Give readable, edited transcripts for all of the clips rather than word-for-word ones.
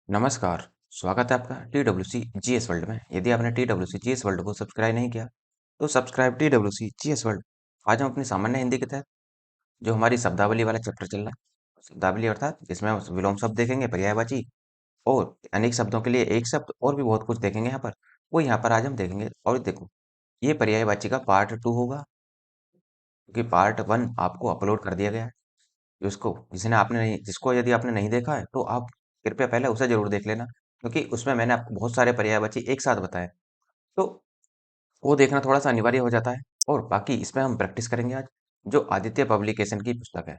नमस्कार। स्वागत है आपका T W C G S world में। यदि आपने T W C G S world को सब्सक्राइब नहीं किया तो subscribe T W C G S world. आज हम अपनी सामान्य हिंदी के तहत जो हमारी शब्दावली वाला चैप्टर चल रहा है, शब्दावली अर्थात जिसमें हम विलोम शब्द देखेंगे, पर्यायवाची और अनेक शब्दों के लिए एक शब्द और भी बहुत कुछ देखेंगे यहाँ पर। वो यहाँ पर आज हम देखेंगे। और देखो, ये पर्यायवाची का पार्ट 2 होगा, क्योंकि पार्ट 1 आपको अपलोड कर दिया गया है। जिसको यदि आपने नहीं देखा है तो आप कृपया पहले उसे जरूर देख लेना, क्योंकि उसमें मैंने आपको बहुत सारे पर्यायवाची एक साथ बताए। तो वो देखना थोड़ा सा अनिवार्य हो जाता है। और बाकी इसमें हम प्रैक्टिस करेंगे आज, जो आदित्य पब्लिकेशन की पुस्तक है।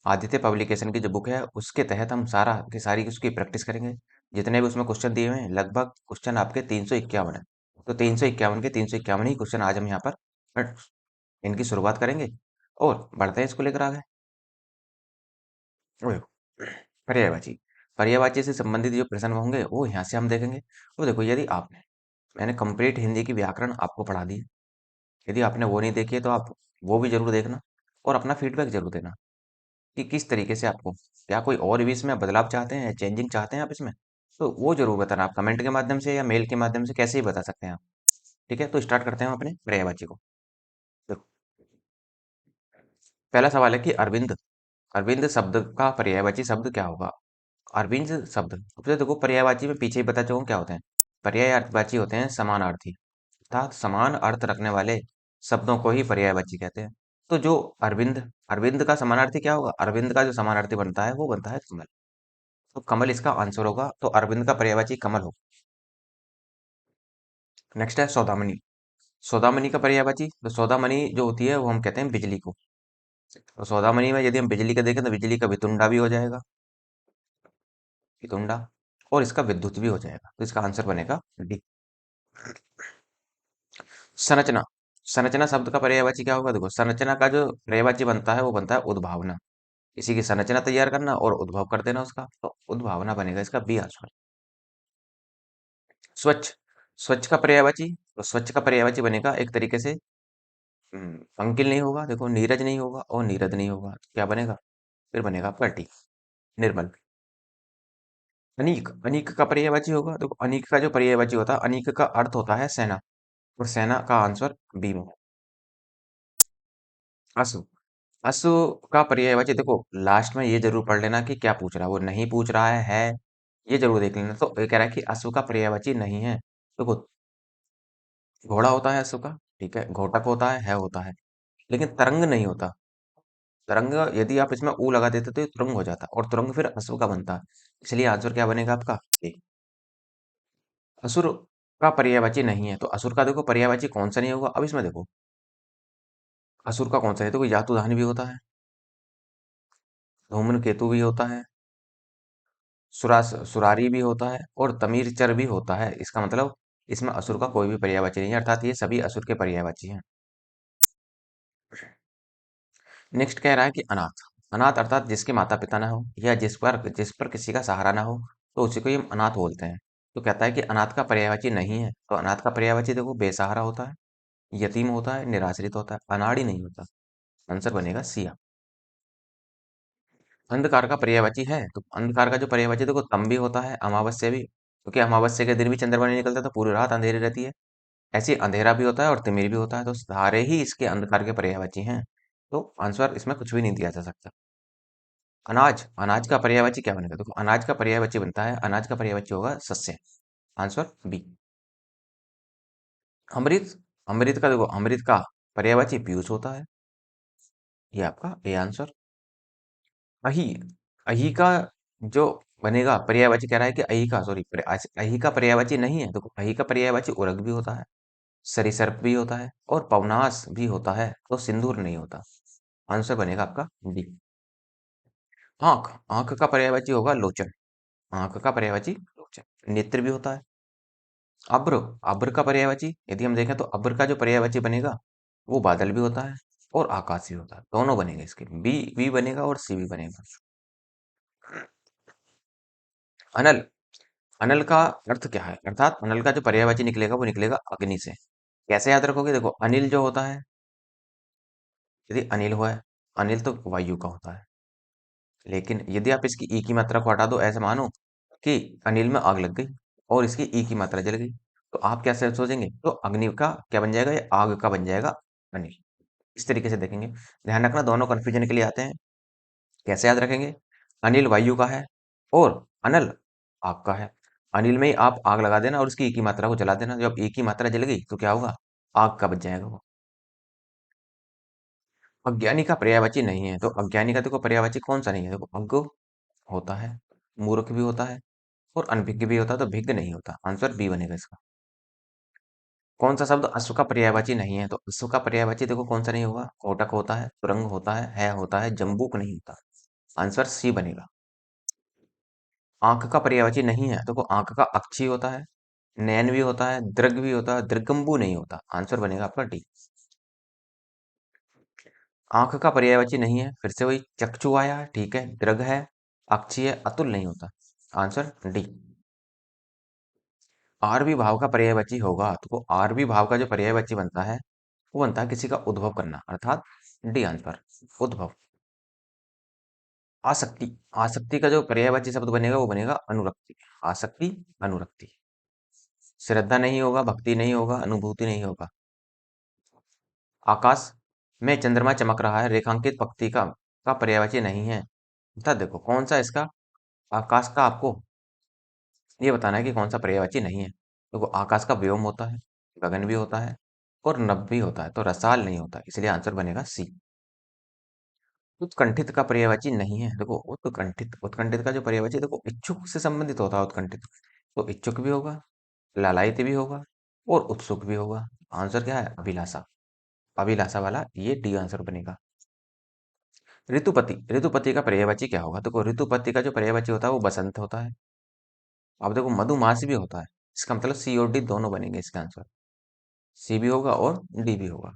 आदित्य पब्लिकेशन की जो बुक है उसके तहत हम सारा की सारी उसकी प्रैक्टिस करेंगे। जितने भी उसमें क्वेश्चन दिए हुए हैं, लगभग क्वेश्चन आपके 351 है। तो 351 के 351 ही क्वेश्चन आज हम यहाँ पर इनकी शुरुआत करेंगे और बढ़ते हैं इसको लेकर आगे। और देखो, पर्यायवाची पर्यायवाची से संबंधित जो प्रश्न होंगे वो यहाँ से हम देखेंगे। तो देखो, यदि आपने मैंने कंप्लीट हिंदी की व्याकरण आपको पढ़ा दी है। यदि आपने वो नहीं देखी है तो आप वो भी जरूर देखना और अपना फीडबैक जरूर देना कि किस तरीके से आपको, क्या कोई और भी इसमें बदलाव चाहते हैं, चेंजिंग चाहते हैं आप इसमें, तो वो जरूर बताना। आप कमेंट के माध्यम से या मेल के माध्यम से कैसे ही बता सकते हैं आप। ठीक है, तो स्टार्ट करते हैं हम अपने पर्यायवाची को। देखो, पहला सवाल है कि अरविंद अरविंद शब्द का पर्यायवाची शब्द क्या होगा। अरविंद शब्द, सबसे देखो, पर्यायवाची में पीछे ही बता चुका हूँ क्या होते हैं। पर्यायवाची होते हैं समानार्थी, अर्थात समान अर्थ रखने वाले शब्दों को ही पर्यायवाची कहते हैं। तो जो अरविंद अरविंद का समानार्थी क्या होगा, अरविंद का जो समानार्थी बनता है वो बनता है कमल। तो कमल इसका आंसर होगा, तो अरविंद का पर्यायवाची कमल होगा। नेक्स्ट है सौदामणि। सौदामणि का पर्यायवाची, तो सौदामणि जो होती है वो हम कहते हैं बिजली को। तो सौदामणि में यदि हम बिजली का देखें तो बिजली का वितुंडा भी हो जाएगा, वितुंडा, और इसका विद्युत भी हो जाएगा। तो इसका आंसर बनेगा डी। संरचना संरचना शब्द का पर्यायवाची क्या होगा। देखो, संरचना का जो पर्यायवाची बनता है वो बनता है उद्भावना। किसी की संरचना तैयार करना और उद्भव कर देना उसका, तो उद्भावना बनेगा इसका बी आंसर। स्वच्छ स्वच्छ का पर्यायवाची, तो स्वच्छ का पर्यायवाची बनेगा एक तरीके से, अंकिल नहीं होगा, देखो, नीरज नहीं होगा और नीरद नहीं होगा, तो क्या बनेगा, फिर बनेगा आपका टी, निर्मल। अनीक अनीक का पर्यायवाची होगा। देखो, अनीक का जो पर्यायवाची होता है, अनीक का अर्थ होता है सेना, और सेना का आंसर बी में है। असु असु का पर्यायवाची, देखो, लास्ट में ये जरूर पढ़ लेना कि क्या पूछ रहा है। वो नहीं पूछ रहा है, ये जरूर देख लेना। तो ये कह रहा है कि असु का पर्यायवाची नहीं है। देखो, घोड़ा होता है असु का, ठीक है, घोटक होता है, लेकिन तरंग नहीं होता। तरंग, यदि आप इसमें ऊ लगा देते तो ये तुरंग हो जाता, और तुरंग फिर असु का बनता। इसलिए आंसर क्या बनेगा आपका ए। असुर का पर्यायवाची नहीं है, तो असुर का देखो पर्यायवाची कौन सा नहीं होगा। अब इसमें देखो, असुर का कौन सा है, तो यातुधानी भी होता है, धूम्र केतु भी होता है, सुरारी भी होता है, और तमीरचर भी होता है। इसका मतलब इसमें असुर का कोई भी पर्यायवाची नहीं है, अर्थात ये सभी असुर के पर्यायवाची हैं। नेक्स्ट कह रहा है कि अनाथ अनाथ अर्थात जिसके माता पिता ना हो या जिस पर किसी का सहारा ना हो, तो उसी को ही हम अनाथ बोलते हैं। तो कहता है कि अनाथ का पर्यायवाची नहीं है, तो अनाथ का पर्यायवाची देखो बेसहारा होता है, यतीम होता है, निराश्रित होता है, अनाड़ी नहीं होता। आंसर बनेगा सी। अंधकार का पर्यायवाची है, तो अंधकार का जो पर्यायवाची देखो तम भी होता है, अमावस्या भी, क्योंकि अमावस्या के दिन भी चंद्रमा नहीं निकलता, तो पूरी रात अंधेरी रहती है। ऐसे ही अंधेरा भी होता है और तिमिर भी होता है, तो सारे ही इसके अंधकार के पर्यायवाची हैं। तो आंसर इसमें कुछ भी नहीं दिया जा सकता। अनाज अनाज का पर्यायवाची क्या बनेगा। देखो, अनाज का पर्यायवाची बनता है, अनाज का पर्यायवाची होगा सस्य। Answer B. अमृत अमृत का देखो, अमृत का पर्यायवाची पीयूष होता है, ये आपका ए आंसर। अही अही का जो बनेगा पर्यायवाची, कह रहा है कि अही का, सॉरी, अही का पर्यायवाची नहीं है। देखो, अही का पर्यायवाची उरग भी होता है, सरीसर्प भी होता है, और पवनास भी होता है, तो सिंदूर नहीं होता। आंसर बनेगा आपका डी। आंख आंख का पर्यायवाची होगा लोचन। आंख का पर्यायवाची लोचन। नेत्र भी होता है। अब्र अब्र का पर्यायवाची यदि हम देखें तो अब्र का जो पर्यायवाची बनेगा वो बादल भी होता है और आकाश भी होता है, दोनों बनेंगे इसके, बी बी बनेगा और सी भी बनेगा। अनल अनल का अर्थ क्या है, अर्थात अनल का जो पर्यायवाची निकलेगा वो निकलेगा अग्नि से। कैसे याद रखोगे, देखो, अनिल जो होता है, यदि अनिल हुआ है, अनिल तो वायु का होता है, लेकिन यदि आप इसकी ई की मात्रा को हटा दो, ऐसे मानो कि अनिल में आग लग गई और इसकी ई की मात्रा जल गई, तो आप क्या सोचेंगे? तो अग्नि का क्या बन जाएगा? ये आग का बन जाएगा अनिल। इस तरीके से देखेंगे। ध्यान रखना, दोनों कंफ्यूजन के लिए आते हैं। कैसे याद रखेंगे? अनिल वायु का है और अनल आग का है। अनिल में ही आप आग लगा देना और उसकी ई की मात्रा को जला देना। जब ई की मात्रा जल गई तो क्या होगा? आग का बच जाएगा वो। अज्ञानी का पर्यायवाची नहीं है, तो अज्ञानी का देखो पर्यायवाची कौन सा नहीं है? देखो, अज्ञ होता है, मूर्ख भी होता है और अनभिज्ञ भी होता है, तो भिज्ञ नहीं होता। आंसर बी बनेगा इसका। कौन सा शब्द अश्व का पर्यायवाची नहीं है? तो अश्व का पर्यायवाची देखो कौन सा नहीं होगा? कोटक होता है, तुरंग होता होता है, जम्बूक नहीं होता। आंसर सी बनेगा। आंख का पर्यायवाची नहीं है, देखो आंख का अक्षी होता है, नयन भी होता है, दृग भी होता है, दृगम्बु नहीं होता। आंसर बनेगा आपका डी। आंख का पर्यायवाची नहीं है, फिर से वही चक्षु आया, ठीक है, दृग है, अक्षी है, अतुल नहीं होता। Answer D. आरवी भाव का पर्यायवाची होगा, तो वो आरवी भाव का जो पर्यायवाची बनता है वो बनता है किसी का उद्भव करना, अर्थात डी आंसर, उद्भव। आसक्ति, आसक्ति का जो पर्यायवाची शब्द बनेगा वो बनेगा अनुरक्ति। आसक्ति, अनुरक्ति। श्रद्धा नहीं होगा, भक्ति नहीं होगा, अनुभूति नहीं होगा। आकाश में चंद्रमा चमक रहा है, रेखांकित पंक्ति का पर्यायवाची नहीं है। अर्थात देखो कौन सा इसका, आकाश का आपको ये बताना है कि कौन सा पर्यायवाची नहीं है। देखो आकाश का व्योम होता है, गगन भी होता है और नभ भी होता है, तो रसाल नहीं होता, इसलिए आंसर बनेगा सी। उत्कंठित का पर्यायवाची नहीं है। देखो उत्कंठित, उत्कंठित का जो पर्यायवाची देखो इच्छुक से संबंधित होता है उत्कंठित, तो इच्छुक भी होगा, लालायित भी होगा और उत्सुक भी होगा। आंसर क्या है? अभिलाषा। अभिलाषा वाला ये डी आंसर बनेगा। ऋतुपति, ऋतुपति का पर्यायवाची क्या होगा? देखो ऋतुपति का जो पर्यायवाची होता है वो बसंत होता है। अब देखो मधुमास भी होता है, इसका मतलब सी और डी दोनों बनेंगे इसका आंसर। सी भी होगा और डी भी होगा।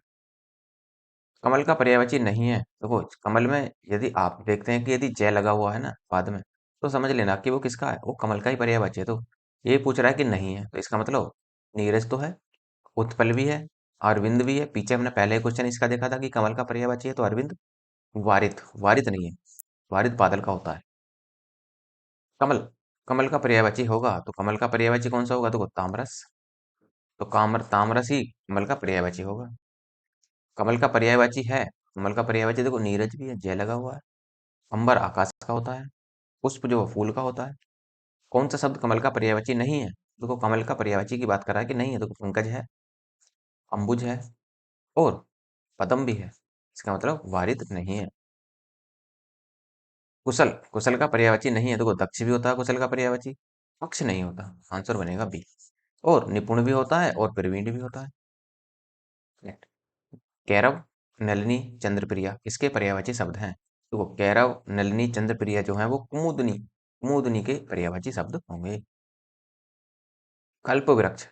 कमल का पर्यायवाची नहीं है। देखो कमल में यदि आप देखते हैं कि यदि जय लगा हुआ है ना बाद में, तो समझ लेना कि वो किसका है, वो कमल का ही पर्यायवाची है। तो ये पूछ रहा है कि नहीं है, तो इसका मतलब नीरज तो है, उत्पल भी है, अरविंद भी है। पीछे हमने पहले क्वेश्चन इसका देखा था कि कमल का पर्यायवाची है, तो अरविंद। वारित, वारित नहीं है, वारित बादल का होता है। कमल, कमल का पर्यायवाची होगा, तो कमल का पर्यायवाची कौन सा होगा? देखो तामरस, तो कामर तामरस ही कमल का पर्यायवाची होगा। कमल का पर्यायवाची है, कमल का पर्यायवाची देखो नीरज भी है, जय लगा हुआ है। अंबर आकाश का होता है, पुष्प जो फूल का होता है। कौन सा शब्द कमल का पर्यायवाची नहीं है? देखो कमल का पर्यायवाची की बात कर रहा है कि नहीं है, देखो पंकज है, अंबुज है और पदम भी है, इसका मतलब वारित नहीं है। कुशल, कुशल का पर्यायवाची नहीं है, देखो दक्ष भी होता है कुशल का पर्यायवाची, पक्ष नहीं होता। आंसर बनेगा बी। और निपुण भी होता है और प्रवीण भी होता है। Correct। कैरव, नलिनी, चंद्रप्रिया किसके पर्यायवाची शब्द हैं? तो कैरव, नलिनी, चंद्रप्रिया जो है वो कुमुदनी, कुमुदनी के पर्यायवाची शब्द होंगे। कल्प वृक्ष,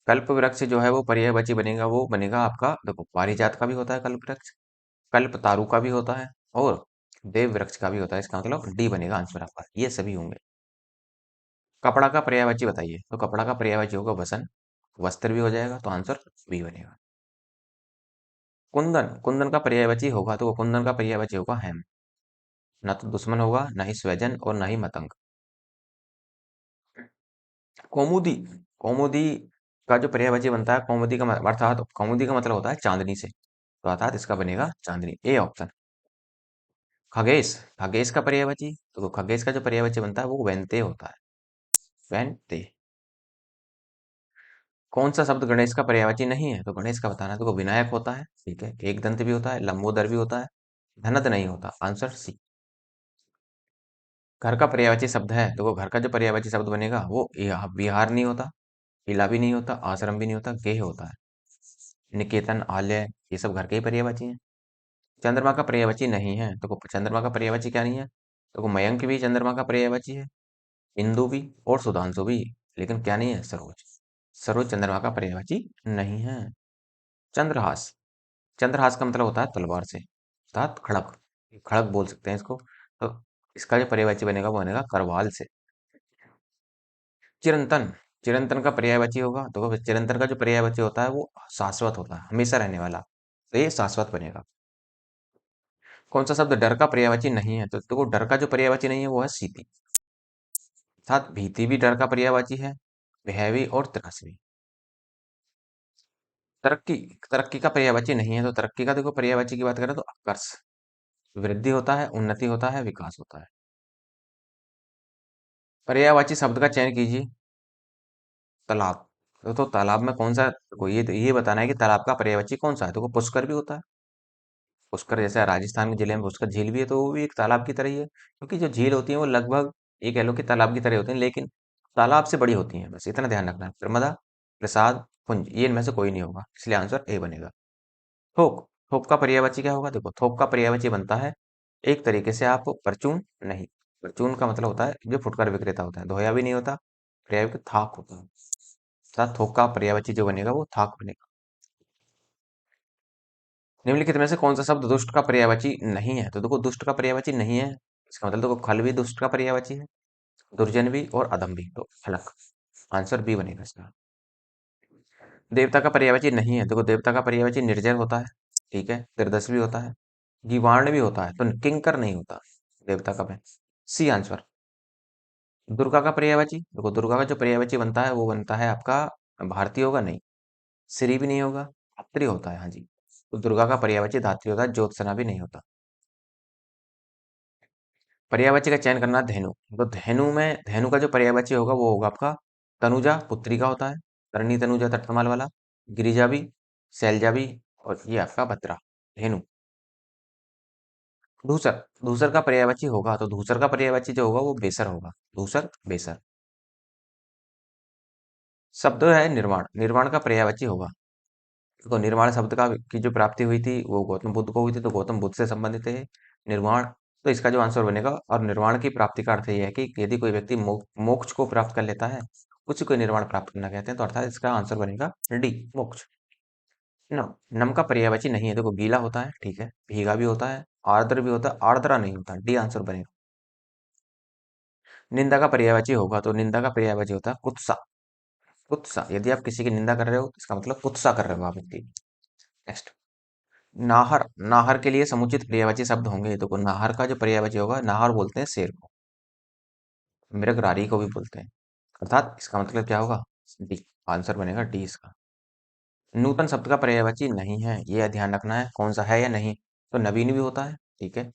कल्प वृक्ष जो है वो पर्यायवाची बनेगा, वो बनेगा आपका, देखो पारिजात का भी होता है कल्प वृक्ष, कल्प तारू का भी होता है और देव वृक्ष का भी होता है। इसका मतलब डी बनेगा आंसर आपका, ये सभी होंगे। कपड़ा का पर्यायवाची बताइए, तो कपड़ा का पर्यायवाची होगा वसन, वस्त्र भी हो जाएगा, तो आंसर बी बनेगा। कुंदन, कुंदन का पर्यायवाची होगा, तो वो कुंदन का पर्यायवाची होगा हेम। ना तो दुश्मन होगा, ना ही स्वजन और ना ही मतंग। कौमुदी, कौमुदी का जो पर्यायवाची बनता है, कौमुदी का अर्थात कौमुदी का मतलब होता है चांदनी से, तो अर्थात इसका बनेगा चांदनी, ए ऑप्शन। खगेश, खगेश का पर्यायवाची, तो खगेश का जो पर्यायवाची बनता है वो वैनते होता है, वैनते। कौन सा शब्द गणेश का पर्यायवाची नहीं है? तो गणेश का बताना है, तो विनायक होता है, ठीक है, एक दंत भी होता है, लंबोदर भी होता है, धनत नहीं होता। Answer C. घर का पर्यायवाची शब्द है, तो वो घर का जो पर्यायवाची शब्द बनेगा वो विहार नहीं होता, किला भी नहीं होता, आश्रम भी नहीं होता, गेह होता है। निकेतन, आलय, ये सब घर के ही पर्यायवाची हैं। चंद्रमा का पर्यायवाची नहीं है, तो चंद्रमा का पर्यायवाची क्या नहीं है? तो मयंक भी चंद्रमा का पर्यायवाची है, इंदु भी और सुधांशु भी, लेकिन क्या नहीं है? सरोज। सरोज चंद्रमा का पर्यायवाची नहीं है। चंद्रहास, चंद्रहास का मतलब होता है तलवार से, अर्थात खड़क, खड़क बोल सकते हैं इसको। तो इसका जो पर्यायवाची बनेगा वो बनेगा करवाल से। चिरंतन, चिरंतन का पर्यायवाची होगा, तो चिरंतन का जो पर्यायवाची होता है वो शाश्वत होता है, हमेशा रहने वाला, तो ये शाश्वत बनेगा। कौन सा शब्द डर का पर्यायवाची नहीं है? तो देखो डर का जो पर्यायवाची नहीं है वो है सीपी। साथ भीति भी डर का पर्यायवाची है, भय और त्रास भी। तरक्की, तरक्की का पर्यायवाची नहीं है, तो तरक्की का देखो पर्यायवाची की बात करें तो उत्कर्ष, वृद्धि होता है, उन्नति होता है, विकास होता है। पर्यायवाची शब्द का चयन कीजिए। तालाब। तो तालाब में कौन सा, देखो ये बताना है कि तालाब का पर्यायवाची कौन सा है। देखो पुष्कर भी होता है। पुष्कर जैसे राजस्थान के जिले में पुष्कर झील भी है, तो वो भी एक तालाब की तरह ही है, क्योंकि जो झील होती है वो लगभग ये कह लो कि तालाब की तरह होती है, लेकिन तालाब से बड़ी होती है। बस इतना ध्यान रखना है। नर्मदा, प्रसाद, पुंज, ये इनमें से कोई नहीं होगा, इसलिए आंसर ए बनेगा। थोक, थोक का पर्यायवाची क्या होगा? देखो थोक का पर्यायवाची बनता है एक तरीके से आप परचून नहीं। परचून का मतलब होता है जो फुटकर विक्रेता होता है, धोया भी नहीं होता, पर्याय थाक होता है। साथ थोक का पर्यायवाची जो बनेगा वो थाक बनेगा। निम्नलिखित में से कौन सा शब्द दुष्ट का पर्यायवाची नहीं है? तो देखो दुष्ट का पर्यायवाची नहीं है, इसका मतलब देखो खल भी दुष्ट का पर्यायवाची है, दुर्जन भी और अधम भी, तो फलक। आंसर बी बनेगा इसका। देवता का पर्यायवाची नहीं है, देखो देवता का पर्यायवाची निर्जर होता है, ठीक है, निर्दश भी होता है, जीवाण भी होता है, तो किंकर नहीं होता देवता का में। C answer. दुर्गा का पर्यायवाची, देखो दुर्गा का जो पर्यायवाची बनता है वो बनता है आपका भारतीय होगा नहीं, श्री भी नहीं होगा, धात्री होता है, हाँ जी। तो दुर्गा का पर्यायवाची धात्री होता है, ज्योत्सना भी नहीं होता। पर्यायवाची का चयन करना धेनु। तो धेनु में धेनु का जो पर्यायवाची होगा वो होगा आपका तनुजा, पुत्री का होता है, तरणी तनुजा तटतमाल वाला, गिरिजा भी, शैलजा भी, और ये आपका भद्रा, धेनु। धूसर, धूसर का पर्यायवाची होगा, तो धूसर का पर्यायवाची जो होगा वो बेसर होगा, धूसर बेसर। शब्द है निर्माण, निर्माण का पर्यायवाची होगा। तो निर्माण शब्द का की जो प्राप्ति हुई थी वो गौतम बुद्ध को हुई थी, तो गौतम बुद्ध से संबंधित है निर्माण। तो इसका जो आंसर बनेगा, और निर्वाण की प्राप्ति का अर्थ यह है कि यदि कोई व्यक्ति मोक्ष को प्राप्त कर लेता है, उसी को निर्वाण प्राप्त करना कहते हैं, तो अर्थात इसका आंसर बनेगा डी, मोक्ष। नम, नम का पर्यायवाची नहीं है, देखो गीला होता है, ठीक है, भीगा भी होता है, आर्द्र भी होता है, आर्द्रा नहीं होता, डी आंसर बनेगा। निंदा का पर्यायवाची होगा, तो निंदा का पर्यायवाची होता है कुत्सा, कुत्सा। यदि आप किसी की निंदा कर रहे हो तो इसका मतलब कुत्सा कर रहे हो आप व्यक्ति। नेक्स्ट, नाहर, नाहर के लिए समुचित पर्यायवाची शब्द होंगे, तो नाहर का जो पर्यायवाची होगा, नाहर बोलते हैं शेर को, मृगरारी को भी बोलते हैं, अर्थात इसका मतलब क्या होगा? डी, आंसर बनेगा डी इसका। नूतन शब्द का पर्यायवाची नहीं है, ये ध्यान रखना है कौन सा है या नहीं। तो नवीन भी होता है, ठीक है,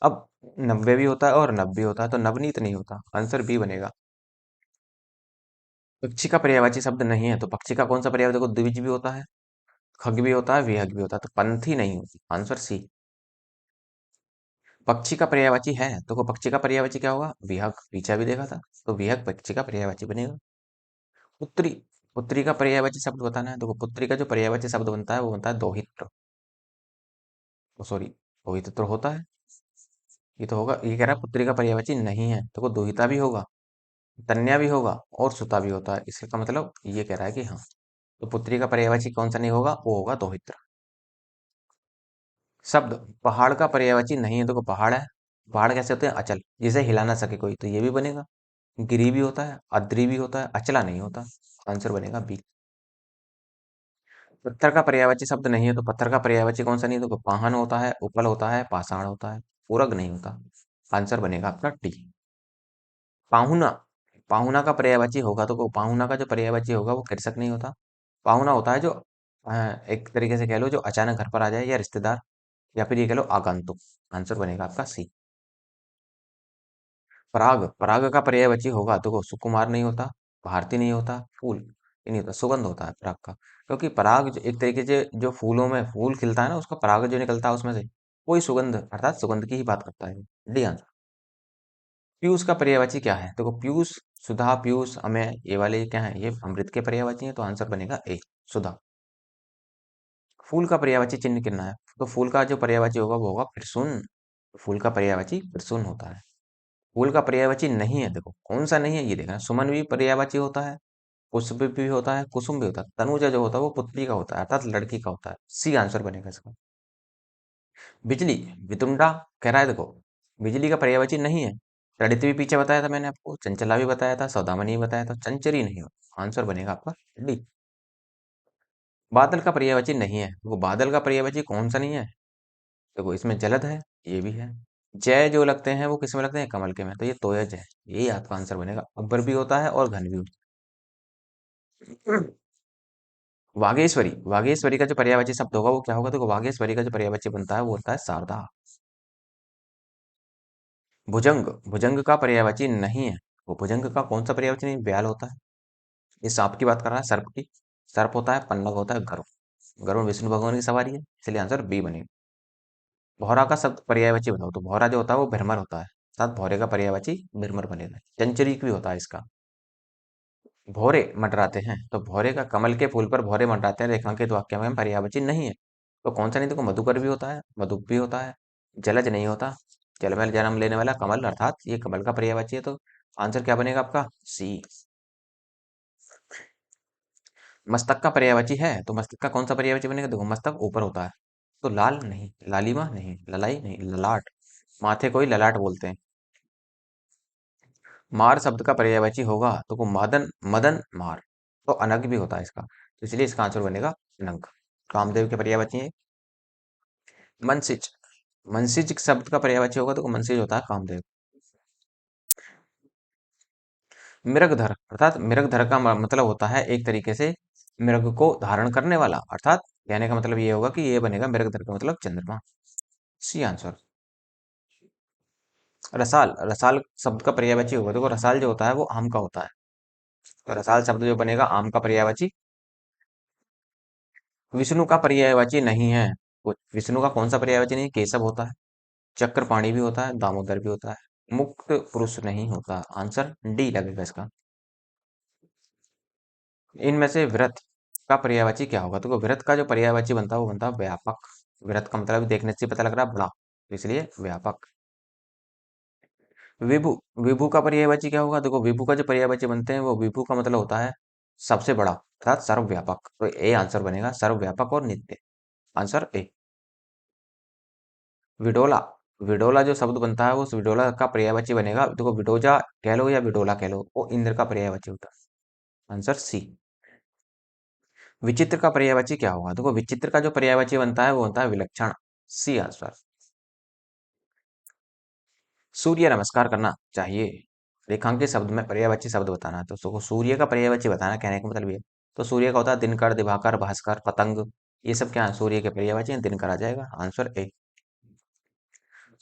अब नब्बे भी होता है और नब भी होता है, तो नवनीत नहीं होता, आंसर बी बनेगा। पक्षी का पर्यायवाची शब्द नहीं है, तो पक्षी का कौन सा पर्याय? देखो द्विज भी होता है, खग भी होता है, विहग भी होता है, तो पंथी नहीं होती, आंसर सी। पक्षी का पर्यायवाची है, तो पक्षी का पर्यायवाची क्या होगा? विहग, पीछा भी देखा था, तो विहग पक्षी का पर्यायवाची बनेगा। पुत्री, पुत्री का पर्यायवाची शब्द बताना है, देखो पुत्री का जो पर्यायवाची शब्द बनता है वो बनता है दोहित्र, सॉरी, दोहित्र होता है, ये तो होगा, ये कह रहा है पुत्री का पर्यायवाची नहीं है, देखो दोहिता भी होगा, तन्या भी होगा और सुता भी होता है, इसका मतलब ये कह रहा है कि हाँ। तो पुत्री का पर्यायवाची कौन सा नहीं होगा? वो होगा दोहित्र। शब्द पहाड़ का पर्यायवाची नहीं है, देखो पहाड़ है, पहाड़ कैसे होते हैं? अचल, जिसे हिला ना सके कोई, तो ये भी बनेगा। गिरी भी होता है, अद्री भी होता है, अचला नहीं होता, आंसर बनेगा बी। पत्थर का पर्यायवाची शब्द नहीं है, तो पत्थर का पर्यायवाची कौन सा नहीं है? तो पाहन होता है, उपल होता है, पाषाण होता है, पूरक नहीं होता, आंसर बनेगा आपका टी। पाहुना, पाहुना का पर्यायवाची होगा, तो पाहुना का जो पर्यायवाची होगा वो कृषक नहीं होता, पाहुना होता है जो एक तरीके से कह लो जो अचानक घर पर आ जाए, या रिश्तेदार, या फिर ये कह लो आगंतुक, आंसर बनेगा आपका सी। पराग, पराग का पर्यायवाची होगा, देखो सुकुमार नहीं होता, भारती नहीं होता, फूल ये नहीं होता, सुगंध होता है पराग का, क्योंकि पराग जो एक तरीके से जो फूलों में फूल खिलता है ना, उसका पराग जो निकलता है उसमें से, वही सुगंध, अर्थात सुगंध की ही बात करता है। D answer. पीयूष का पर्यायवाची क्या है? देखो पीयूष, सुधा, पीयूष, अमय, ये वाले क्या है? ये अमृत के पर्यायवाची हैं, तो आंसर बनेगा ए, सुधा। फूल का पर्यायवाची चिन्ह कितना है? तो फूल का जो पर्यायवाची होगा वो होगा प्रसून, फूल का पर्यायवाची प्रसून होता है। फूल का पर्यायवाची नहीं है, देखो कौन सा नहीं है ये देखना, सुमन भी पर्यायवाची होता है, पुष्प भी होता है, कुसुम भी होता है, तनुजा जो होता है वो पुत्री का होता है, अर्थात लड़की का होता है, सी आंसर बनेगा इसका। बिजली, वितुंडा कह रहा है, देखो बिजली का पर्यायवाची नहीं है, ललित भी पीछे बताया था मैंने आपको, चंचला भी बताया था, सौदामनी भी बताया था, चंचरी नहीं हो, आंसर बनेगा आपका डी। बादल का पर्यायवाची नहीं है, वो बादल का पर्यायवाची कौन सा नहीं है? देखो इसमें जलद है, ये भी है। जय जो लगते हैं वो किस में लगते हैं, कमल के में, तो ये तोयज है। यही आपका आंसर बनेगा। अब्बर भी होता है और घन भी होता है। वागेश्वरी, वागेश्वरी का जो पर्यायवाची शब्द होगा वो क्या होगा, देखो वागेश्वरी का जो पर्यायवाची बनता है वो होता है शारदा। भुजंग, भुजंग का पर्यायवाची नहीं है। वो भुजंग का कौन सा पर्यायवाची नहीं, ब्याल होता है। ये सांप की बात कर रहा है, सर्प की। सर्प होता है, पन्नग होता है, गरुड़। गरुड़ विष्णु भगवान की सवारी है, इसलिए आंसर बी बनेगा। भौरा का शब्द पर्यायवाची बताओ, तो भौरा जो होता है वो भ्रमर होता है। साथ भौरे का पर्यायवाची भ्रमर बनेगा। चंचरीक भी होता है इसका। भौरे मंडराते हैं, तो भौरे का कमल के फूल पर भौरे मंडराते हैं रेखांकित वाक्य में पर्यायवाची नहीं है। तो कौन सा नहीं, देखो मधुकर भी होता है, मधुप भी होता है। जलज नहीं होता। जल में जन्म लेने वाला कमल, अर्थात ये कमल का पर्यायवाची है, तो आंसर क्या बनेगा आपका, सी। मस्तक का पर्यायवाची है, तो मस्तक का कौन सा पर्यायवाची बनेगा, देखो मस्तक ऊपर होता है। तो लाल नहीं, लालिमा नहीं, ललाई नहीं, ललाट। माथे को ही ललाट बोलते हैं। मार शब्द का पर्यायवाची होगा तो वो मदन, मदन मार। तो अनग भी होता है इसका, तो इसलिए इसका आंसर बनेगा अनंग। कामदेव के पर्यायवाची है मनसिज। मनसिज शब्द का पर्यायवाची होगा तो वो मनसिज होता है कामदेव। मृगधर, अर्थात मृगधर का मतलब होता है एक तरीके से मृग को धारण करने वाला, अर्थात कहने का मतलब ये होगा कि ये बनेगा मृगधर का मतलब चंद्रमा। C answer. रसाल, रसाल शब्द का पर्यायवाची होगा, देखो रसाल जो होता है वो आम का होता है। तो रसाल शब्द जो बनेगा आम का पर्यायवाची। विष्णु का पर्यायवाची नहीं है। विष्णु का कौन सा पर्यायवाची नहीं, केशव होता है। चक्रपाणी भी होता है, दामोदर भी होता है। मुक्त पुरुष नहीं होता, आंसर डी लगेगा इसका। इनमें से व्रत का पर्यायवाची क्या होगा, तो व्रत का जो पर्यायवाची बनता है वो बनता है व्यापक। व्रत का मतलब देखने से पता लग रहा है बड़ा, तो इसलिए व्यापक। विभु, विभु का पर्यायवाची क्या होगा, देखो विभु का जो पर्यायवाची बनते हैं वो विभु का मतलब होता है सबसे बड़ा, अर्थात सर्वव्यापक। तो ए आंसर बनेगा, सर्वव्यापक और नित्य। Answer A. विडोला, विडोला जो शब्द बनता है वो उस विडोला का पर्यायवाची बनेगा, देखो विडोजा कह लो या विडोला कह लो, वो इंद्र का पर्यायवाची होता है। Answer C. विचित्र का पर्यायवाची क्या होगा, देखो विचित्र का जो पर्यायवाची बनता है वो होता है विलक्षण। C answer. सूर्य नमस्कार करना चाहिए, रेखांकित शब्द में पर्यायवाची शब्द बताना है, तो उसको सूर्य का पर्यायवाची बताना, कहने का मतलब ये। तो सूर्य का होता है दिनकर, दिवाकर, भास्कर, पतंग। ये सब क्या है, सूर्य के पर्यायवाची हैं, दिनकर आ जाएगा, आंसर ए।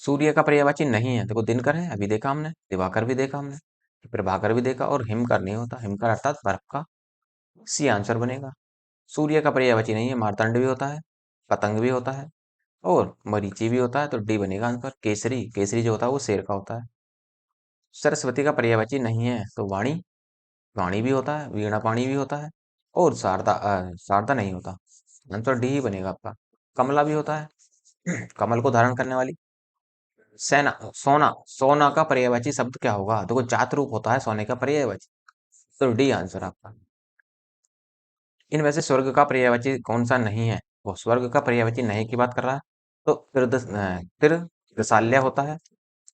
सूर्य का पर्यायवाची नहीं है, देखो दिनकर है अभी देखा हमने, दिवाकर भी देखा हमने, प्रभाकर भी देखा, और हिमकर नहीं होता, हिमकर अर्थात बर्फ का। सी आंसर बनेगा। सूर्य का पर्यायवाची नहीं है, मार्तंड भी होता है, पतंग भी होता है, और मरीची भी होता है, तो डी बनेगा आंसर। केसरी, केसरी जो होता है वो शेर का होता है। सरस्वती का पर्यायवाची नहीं है, तो वाणी, वाणी भी होता है, वीणा पाणी भी होता है, और शारदा, शारदा नहीं होता, आंसर डी ही बनेगा आपका। कमला भी होता है, कमल को धारण करने वाली। सेना, सोना, सोना का पर्यायवाची शब्द क्या होगा, देखो जात रूप होता है सोने का पर्यायवाची, तो डी आंसर आपका। इनमें से स्वर्ग का पर्यायवाची कौन सा नहीं है, वो स्वर्ग का पर्यायवाची नहीं की बात कर रहा है। तो तिर रसाल्य होता है,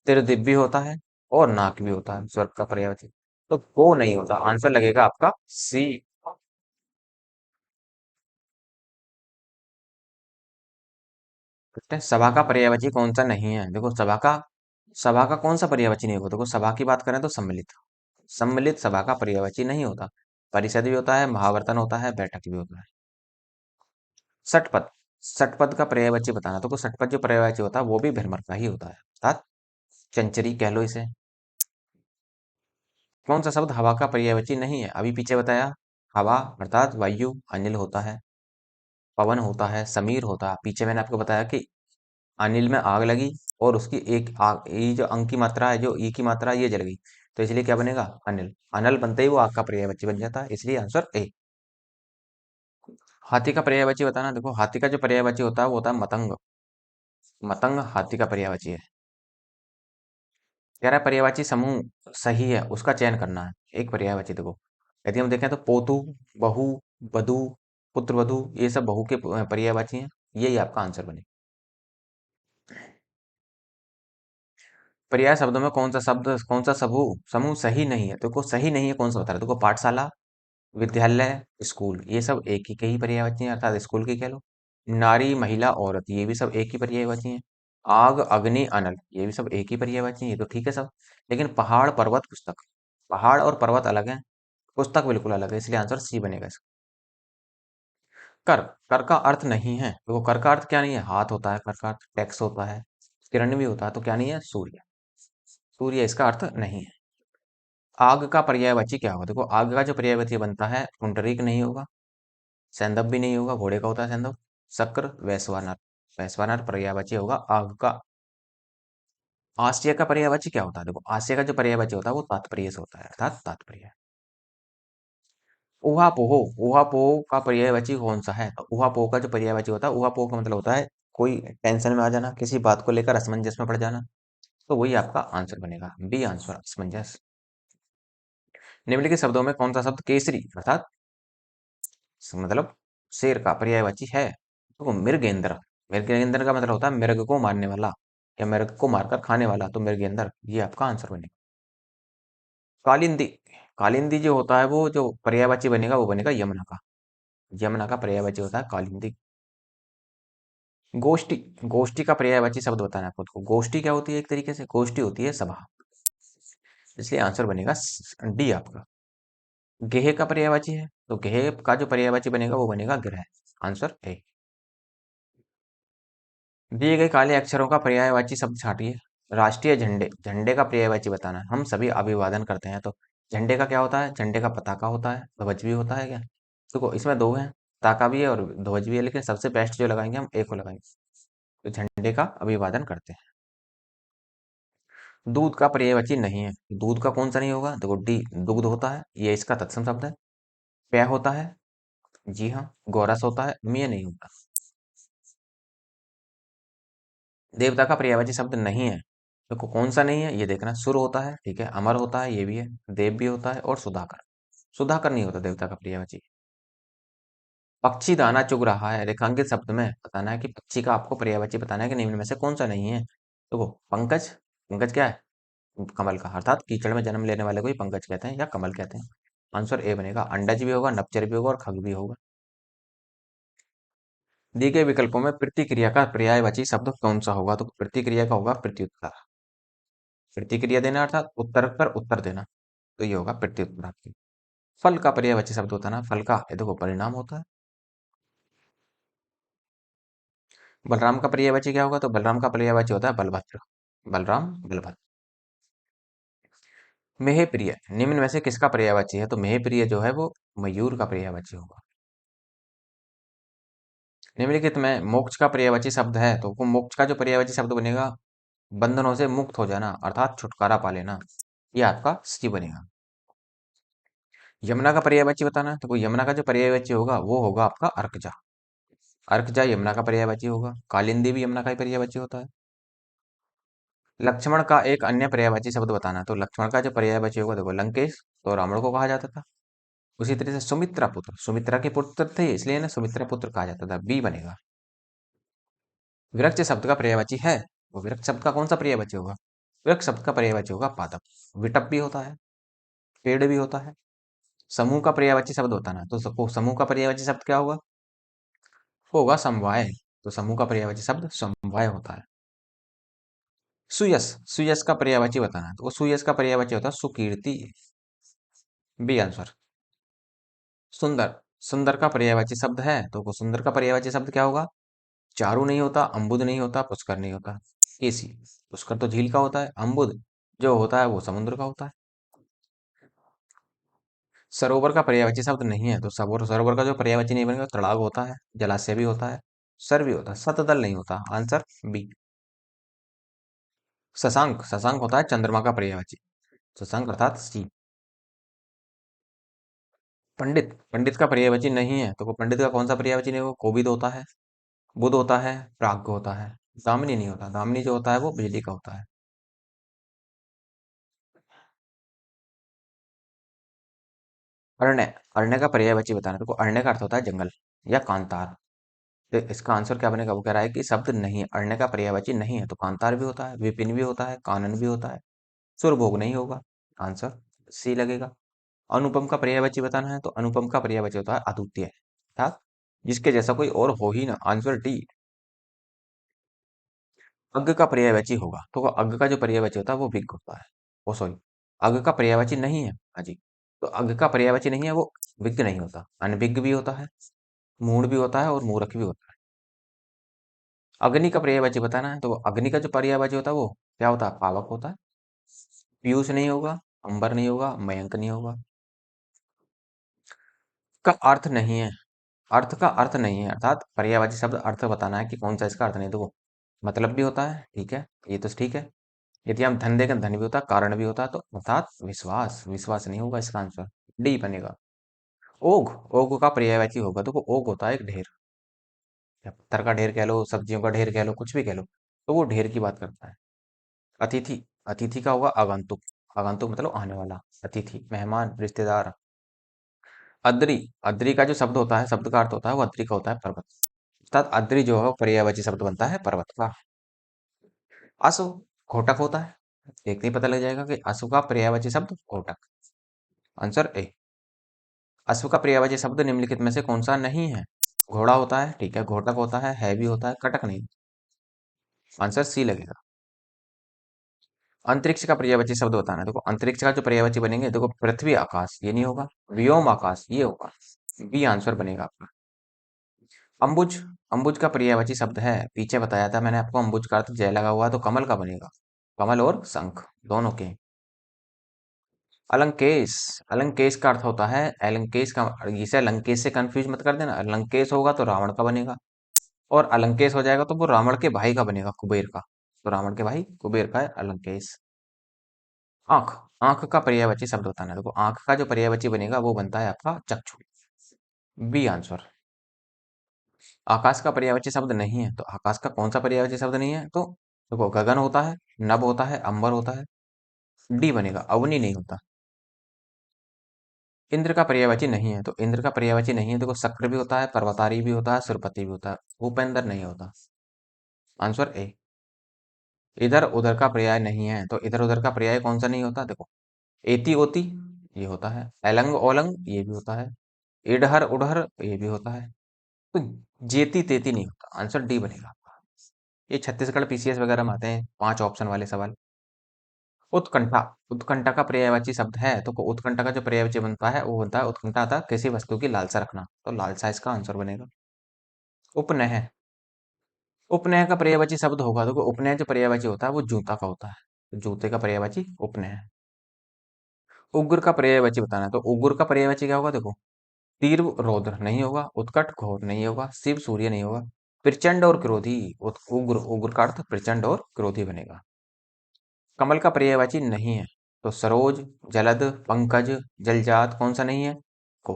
तिर दिव्य होता है, और नाक भी होता है स्वर्ग का पर्यायवाची। तो वो नहीं होता, आंसर लगेगा आपका सी। सभा का पर्यायवाची कौन सा नहीं है, देखो सभा का कौन सा पर्यायवाची नहीं होगा, देखो सभा की बात करें तो सम्मिलित, सम्मिलित सभा का पर्यायवाची नहीं होता। परिषद भी होता है, महावर्तन होता है, बैठक भी होता है। षटपद, षटपद का पर्यायवाची बताना, तो षटपद जो पर्यायवाची होता है वो भी भ्रमर का ही होता है, अर्थात चंचरी कह लो इसे। कौन सा शब्द हवा का पर्यायवाची नहीं है, अभी पीछे बताया। हवा अर्थात वायु, अनिल होता है, पवन होता है, समीर होता है। पीछे मैंने आपको बताया कि अनिल में आग लगी, और उसकी एक आग, ये जो अंक की मात्रा है, जो ई की मात्रा है, ये जल गई, तो इसलिए क्या बनेगा, अनिल। अनल बनते ही वो आग का पर्यायवाची बन जाता है, इसलिए आंसर ए। हाथी का पर्यायवाची बताना, देखो हाथी का जो पर्यायवाची होता है वो होता है मतंग। मतंग हाथी का पर्यायवाची है। कह रहा है पर्यायवाची समूह सही है उसका चयन करना है, एक पर्यायवाची देखो। यदि हम देखें तो पोतु, बहु, वधु, पुत्रवधु, ये सब बहु के पर्यायवाची हैं, यही आपका आंसर बने। पर्याय शब्दों में कौन सा शब्द, कौन सा समूह समूह सही नहीं है, देखो सही नहीं है कौन सा बता रहा है, देखो पाठशाला, विद्यालय, स्कूल, ये सब एक ही के ही पर्यायवाची हैं, अर्थात स्कूल की कह लो। नारी, महिला, औरत, ये भी सब एक ही पर्यायवाची हैं। आग, अग्नि, अनल, ये भी सब एक ही पर्यायवाची हैं, ये तो ठीक है सब। लेकिन पहाड़, पर्वत, पुस्तक, पहाड़ और पर्वत अलग है, पुस्तक बिल्कुल अलग है, इसलिए आंसर सी बनेगा इसका। कर, कर का अर्थ नहीं है, देखो कर का अर्थ क्या नहीं है, हाथ होता है, कर का अर्थ टैक्स होता है, किरण भी होता है, तो क्या नहीं है, सूर्य। सूर्य इसका अर्थ नहीं है। आग का पर्यायवाची क्या होगा, देखो आग का जो पर्यायवाची बनता है, पुंडरीक नहीं होगा, सैंधव भी नहीं होगा, घोड़े का होता है सैंधव। शक्र, वैश्वानर, वैश्वानर पर्यायवाची होगा आग का। आश्चर्य का पर्यायवाची क्या होता है, देखो आश्चर्य का जो पर्यायवाची होता है वो तात्पर्य से होता है, अर्थात तात्पर्य। ऊहापोह, ऊहापोह का पर्यायवाची कौन सा है, तो ऊहापोह का जो पर्यायवाची होता है, ऊहापोह का मतलब होता है कोई टेंशन में आ जाना, किसी बात को लेकर असमंजस में पड़ जाना, तो वही आपका आंसर बनेगा, बी आंसर असमंजस। निम्नलिखित शब्दों में कौन सा शब्द केसरी अर्थात मतलब शेर का पर्यायवाची है, तो मृगेंद्र। मृगेंद्र का मतलब होता है मृग को मारने वाला या मृग को मारकर खाने वाला, तो मृगेंद्र ये आपका आंसर बनेगा। कालिंदी, कालिंदी जो होता है वो जो पर्यायवाची बनेगा वो बनेगा यमुना का। यमुना का पर्यायवाची होता है कालिंदी। गोष्ठी, गोष्ठी का पर्यायवाची शब्द बताना है आपको। गोष्ठी क्या होती है, एक तरीके से गोष्ठी होती है सभा, इसलिए आंसर बनेगा डी आपका। गेह का पर्यायवाची है, तो गेह का जो पर्यायवाची बनेगा वो बनेगा ग्रह, आंसर ए। दिए गए काले अक्षरों का पर्यायवाची शब्द छाटिए। राष्ट्रीय झंडे, झंडे का पर्यायवाची बताना है, हम सभी अभिवादन करते हैं, तो झंडे का क्या होता है, झंडे का पताका होता है, ध्वज भी होता है क्या, देखो इसमें दो हैं, पताका भी है और ध्वज भी है, लेकिन सबसे बेस्ट जो लगाएंगे हम एक को लगाएंगे, तो झंडे का अभिवादन करते हैं। दूध का पर्यायवाची नहीं है, दूध का कौन सा नहीं होगा, देखो डी, दुग्ध होता है, ये इसका तत्सम शब्द है। पेय होता है, जी हाँ। गोरस होता है, अम्लीय नहीं होता। देवता का पर्यायवाची शब्द नहीं है, देखो कौन सा नहीं है ये देखना, सुर होता है, ठीक है, अमर होता है, ये भी है, देव भी होता है, और सुधाकर, सुधाकर नहीं होता देवता का पर्यायवाची। पक्षी दाना चुग रहा है, रेखांकित शब्द में बताना है कि पक्षी का आपको पर्यायवाची बताना है कि निम्न में से कौन सा नहीं है। देखो पंकज, पंकज क्या है, कमल का, अर्थात कीचड़ में जन्म लेने वाले को ही पंकज कहते हैं या कमल कहते हैं, आंसर ए बनेगा। अंडज भी होगा, नपचर भी होगा और खग भी होगा। दिए गए विकल्पों में प्रतिक्रिया का पर्यायवाची शब्द कौन सा होगा, तो प्रतिक्रिया का होगा प्रत्युत्तर, प्रतिक्रिया देना अर्थात उत्तर पर उत्तर देना, तो ये होगा प्रत्युत्तर आपकी। फल का पर्यायवाची शब्द होता है ना, फल का ये देखो परिणाम होता है। बलराम का पर्यायवाची क्या होगा, तो बलराम का पर्यायवाची होता है बलभद्र, बलराम बलभद्र। मेह प्रिय, निम्न में से किसका पर्यायवाची है, तो मेह प्रिय जो है वो मयूर का पर्यायवाची होगा। निम्नलिखित में मोक्ष का पर्यायवाची शब्द है, तो वो मोक्ष का जो पर्यायवाची शब्द बनेगा बंधनों से मुक्त हो जाना अर्थात छुटकारा पा लेना, ये आपका सी बनेगा। यमुना का पर्यायवाची बताना है, तो वो यमुना का जो पर्यायवाची होगा वो होगा आपका अर्कजा, अर्कजा यमुना का पर्यायवाची होगा। कालिंदी भी यमुना का ही पर्यायवाची होता है। लक्ष्मण का एक अन्य पर्यायवाची शब्द बताना है, तो लक्ष्मण का जो पर्यायवाची होगा देखो लंकेश, तो रावण को कहा जाता था। उसी तरह से सुमित्रा पुत्र, सुमित्रा के पुत्र थे इसलिए ना सुमित्रा पुत्र कहा जाता था, बी बनेगा। विरक्त शब्द का पर्यायवाची है, वो विरक्त शब्द का कौन सा पर्यायवाची होगा, विरक्त शब्द का पर्यायवाची होगा पादप। विटप भी होता है, पेड़ भी होता है। समूह का पर्यायवाची शब्द होता है ना, तो समूह का पर्यायवाची शब्द क्या होगा, वो होगा समवाय, तो समूह का पर्यायवाची शब्द समवाय होता है। सुयश, सुयश का पर्यायवाची बताना है, तो वो सुयश का पर्यायवाची होता है सुकीर्ति, बी आंसर। सुंदर, सुंदर का पर्यायवाची शब्द है, तो वो सुंदर का पर्यायवाची शब्द क्या होगा, चारू नहीं होता, अम्बुद नहीं होता, पुष्कर नहीं होता, केसी। पुष्कर तो झील का होता है, अम्बुद जो होता है वो समुद्र का होता है। सरोवर का पर्यायवाची शब्द नहीं है, तो सरोवर, सरोवर का जो पर्यायवाची नहीं बनेगा, तड़ाग होता है, जलाशय भी होता है, सर भी होता है, शतदल नहीं होता, आंसर बी। शशांक, शशांक होता है चंद्रमा का पर्यायवाची, शशांक अर्थात सी। पंडित, पंडित का पर्यायवाची नहीं है, तो वो पंडित का कौन सा पर्यायवाची नहीं होगा, कोविद होता है, बुध होता है, प्राग्ञ होता है, दामिनी नहीं होता, दामिनी जो होता है वो बिजली का होता है। अरण्य, अरण्य का पर्यायवाची बताना, देखो अरण्य का अर्थ होता है जंगल या कांतार, तो इसका आंसर क्या बनेगा, वो कह रहा है कि शब्द नहीं है, अरण्य का पर्यायवाची नहीं है, तो कांतार भी होता है, विपिन भी होता है, कानन भी होता है, सुरभोग नहीं होगा, आंसर सी लगेगा। अनुपम का पर्यायवाची बताना है, तो अनुपम का पर्यायवाची होता है अद्वितीय, अर्थात जिसके जैसा कोई और हो ही ना। Answer D. अग का पर्यायवाची होगा तो अग का जो पर्यायवाची होता है वो विग होता है। ओ सॉरी, अग का पर्यायवाची नहीं है। हाँ जी। तो अग का पर्यायवाची नहीं है वो, विग नहीं होता। अनविग भी होता है, मूढ़ भी होता है और मूर्ख भी होता है। अग्नि का पर्यायवाची बताना है तो अग्नि का जो पर्यायवाची होता है वो क्या होता है? पावक होता है। पीयूष नहीं होगा, अंबर नहीं होगा, मयंक नहीं होगा। का अर्थ नहीं है। अर्थ का अर्थ नहीं है, अर्थात पर्यायवाची शब्द अर्थ बताना है कि कौन सा इसका अर्थ नहीं। देखो, मतलब भी होता है, ठीक है, ये तो ठीक है। यदि हम धन देखें, धन भी होता है, कारण भी होता है, तो अर्थात विश्वास। विश्वास नहीं होगा इसका आंसर, डी बनेगा। ओघ, ओघ का पर्यायवाची होगा। देखो, ओघ होता है एक ढेर, या पत्थर का ढेर कह लो, सब्जियों का ढेर कह लो, कुछ भी कह लो, तो वो ढेर की बात करता है। अतिथि, अतिथि का होगा आगंतुक। आगंतुक मतलब आने वाला। अतिथि, मेहमान, रिश्तेदार। अद्री, अद्री का जो शब्द होता है, शब्द का अर्थ होता है वो अद्री का होता है पर्वत। अर्थात अद्री जो है वो पर्यायवाची शब्द बनता है पर्वत का। असु, घोटक होता है। देखते ही पता लग जाएगा कि असु का पर्यायवाची शब्द घोटक। Answer A. अश्व का पर्यायवाची शब्द निम्नलिखित में से कौन सा नहीं है? घोड़ा होता है, ठीक है, घोटक होता है भी होता है, कटक नहीं। आंसर सी लगेगा। अंतरिक्ष का पर्यायवाची शब्द बताना है। देखो, अंतरिक्ष का जो पर्यायवाची बनेंगे, देखो, पृथ्वी आकाश ये नहीं होगा, व्योम आकाश ये होगा। बी आंसर बनेगा आपका। अंबुज, अंबुज का पर्यायवाची शब्द है, पीछे बताया था मैंने आपको, अंबुज का अर्थ जय लगा हुआ है, तो कमल का बनेगा। कमल और शंख दोनों के। अलंकेश, अलंकेश का अर्थ होता है, अलंकेश का, इसे लंकेश से कंफ्यूज मत कर देना। लंकेश होगा तो रावण का बनेगा, और अलंकेश हो जाएगा तो वो रावण के भाई का बनेगा, कुबेर का। तो रावण के भाई कुबेर का है अलंकेश। आंख, आंख का पर्यायवाची शब्द बताना है। देखो, आंख का जो पर्यायवाची बनेगा वो बनता है आपका चक्षु। B answer. आकाश का पर्यायवाची शब्द नहीं है, तो आकाश का कौन सा पर्यायवाची शब्द नहीं है? तो देखो, गगन होता है, नभ होता है, अंबर होता है। डी बनेगा, अवनी नहीं होता। इंद्र का पर्यायवाची नहीं है, तो इंद्र का पर्यायवाची नहीं है। देखो, शक्र भी होता है, पर्वतारी भी होता है, सुरपति भी होता है, भूपेंद्र नहीं होता। Answer A. इधर उधर का पर्याय नहीं है, तो इधर उधर का पर्याय कौन सा नहीं होता? देखो, एति ओति ये होता है, अलंग ओलंग ये भी होता है, इडहर उडहर ये भी होता है, तो जेती तेती नहीं होता। आंसर डी बनेगा आपका। ये छत्तीसगढ़ पीसीएस वगैरह में आते हैं 5 ऑप्शन वाले सवाल। उत्कंठा, उत्कंठा का पर्यायवाची शब्द है, तो उत्कंठा का जो पर्यायवाची बनता है वो बनता है, उत्कंठा था किसी वस्तु की लालसा रखना, तो लालसा इसका आंसर बनेगा। उपनय, उपनय का पर्यायवाची शब्द होगा। देखो, उपनय जो पर्यायवाची होता है वो जूता का होता है, तो जूते का पर्यायवाची उपनय है। उग्र का पर्यायवाची बताना है, तो उग्र का पर्यायवाची क्या होगा? देखो, तीव्र रौद्र नहीं होगा, उत्कट घोर नहीं होगा, शिव सूर्य नहीं होगा, प्रचंड और क्रोधी। उग्र, उग्र का अर्थ प्रचंड और क्रोधी बनेगा। कमल का पर्यायवाची नहीं है, तो सरोज, जलद, पंकज, जलजात कौन सा नहीं है? को,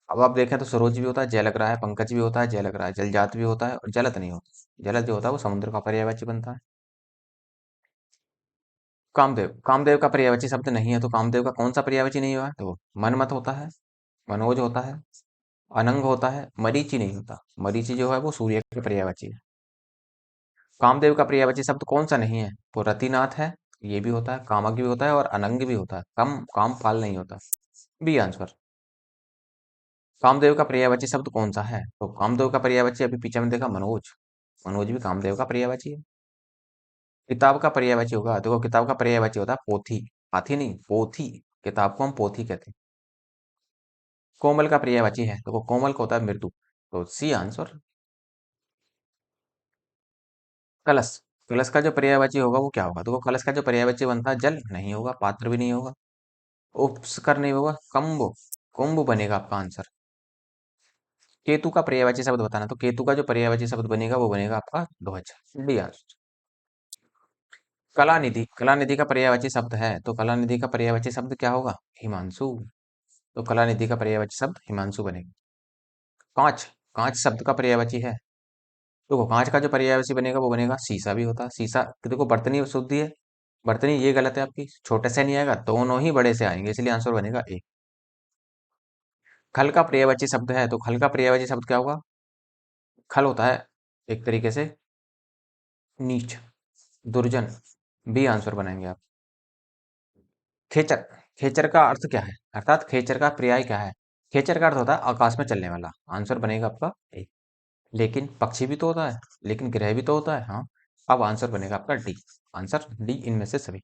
अब आप देखें तो सरोज भी होता है, जय लग रहा है, पंकज भी होता है, जय लग रहा है, जलजात भी होता है, और जलद नहीं होता। जलद जो होता है वो समुद्र का पर्यायवाची बनता है। कामदेव, कामदेव का पर्यायवाची शब्द नहीं है, तो कामदेव का कौन सा पर्यायवाची नहीं हुआ? तो मनमत होता है, मनोज होता है, अनंग होता है, मरीचि नहीं होता। मरीचि जो है वो सूर्य के पर्यायवाची है। कामदेव का पर्यायवाची शब्द कौन सा नहीं है? वो रतिनाथ है, ये भी होता है, कामक भी होता है, और अनंग भी होता है, कम काम फाल नहीं होता। B answer. कामदेव का पर्यायवाची शब्द कौन सा है? तो कामदेव का पर्यायवाची अभी पीछे में देखा, मनोज। मनोज भी कामदेव का पर्यायवाची है। किताब का पर्यायवाची होगा, देखो, किताब का पर्यायवाची होता है पोथी। हाथी नहीं, पोथी। किताब को हम पोथी कहते हैं। कोमल का पर्यायवाची है, देखो, कोमल का होता है मृदु, तो सी आंसर। कलश, कलश का जो पर्यायवाची होगा वो क्या होगा? देखो, कलश का जो पर्यायवाची बनता है, जल नहीं होगा, पात्र भी नहीं होगा, उपस्कर नहीं होगा, कुंभ, कुंभ बनेगा आपका आंसर। केतु का पर्यायवाची शब्द बताना, तो केतु का जो पर्यायवाची शब्द बनेगा वो बनेगा आपका ध्वज। D answer. कलानिधि, कलानिधि का पर्यायवाची शब्द है, तो कलानिधि का पर्यायवाची शब्द क्या होगा? हिमांशु। तो कलानिधि का पर्यायवाची शब्द हिमांशु बनेगा। कांच, कांच शब्द का पर्यायवाची है, देखो, कांच का जो पर्यायवाची बनेगा वो बनेगा शीशा भी होता है। शीशा, देखो, बर्तनी शुद्धि है, बर्तनी ये गलत है आपकी, छोटे से नहीं आएगा, दोनों ही बड़े से आएंगे, इसलिए आंसर बनेगा ए। खल का पर्यायवाची शब्द है, तो खल का पर्यायवाची शब्द क्या होगा? खल होता है एक तरीके से नीच, दुर्जन। बी आंसर बनाएंगे आप। खेचर, खेचर का अर्थ क्या है, अर्थात खेचर का पर्याय क्या है? खेचर का अर्थ होता है आकाश में चलने वाला, आंसर बनेगा आपका ए। लेकिन पक्षी भी तो होता है, लेकिन ग्रह भी तो होता है, हाँ। अब आंसर बनेगा आपका डी। आंसर डी, इनमें से सभी।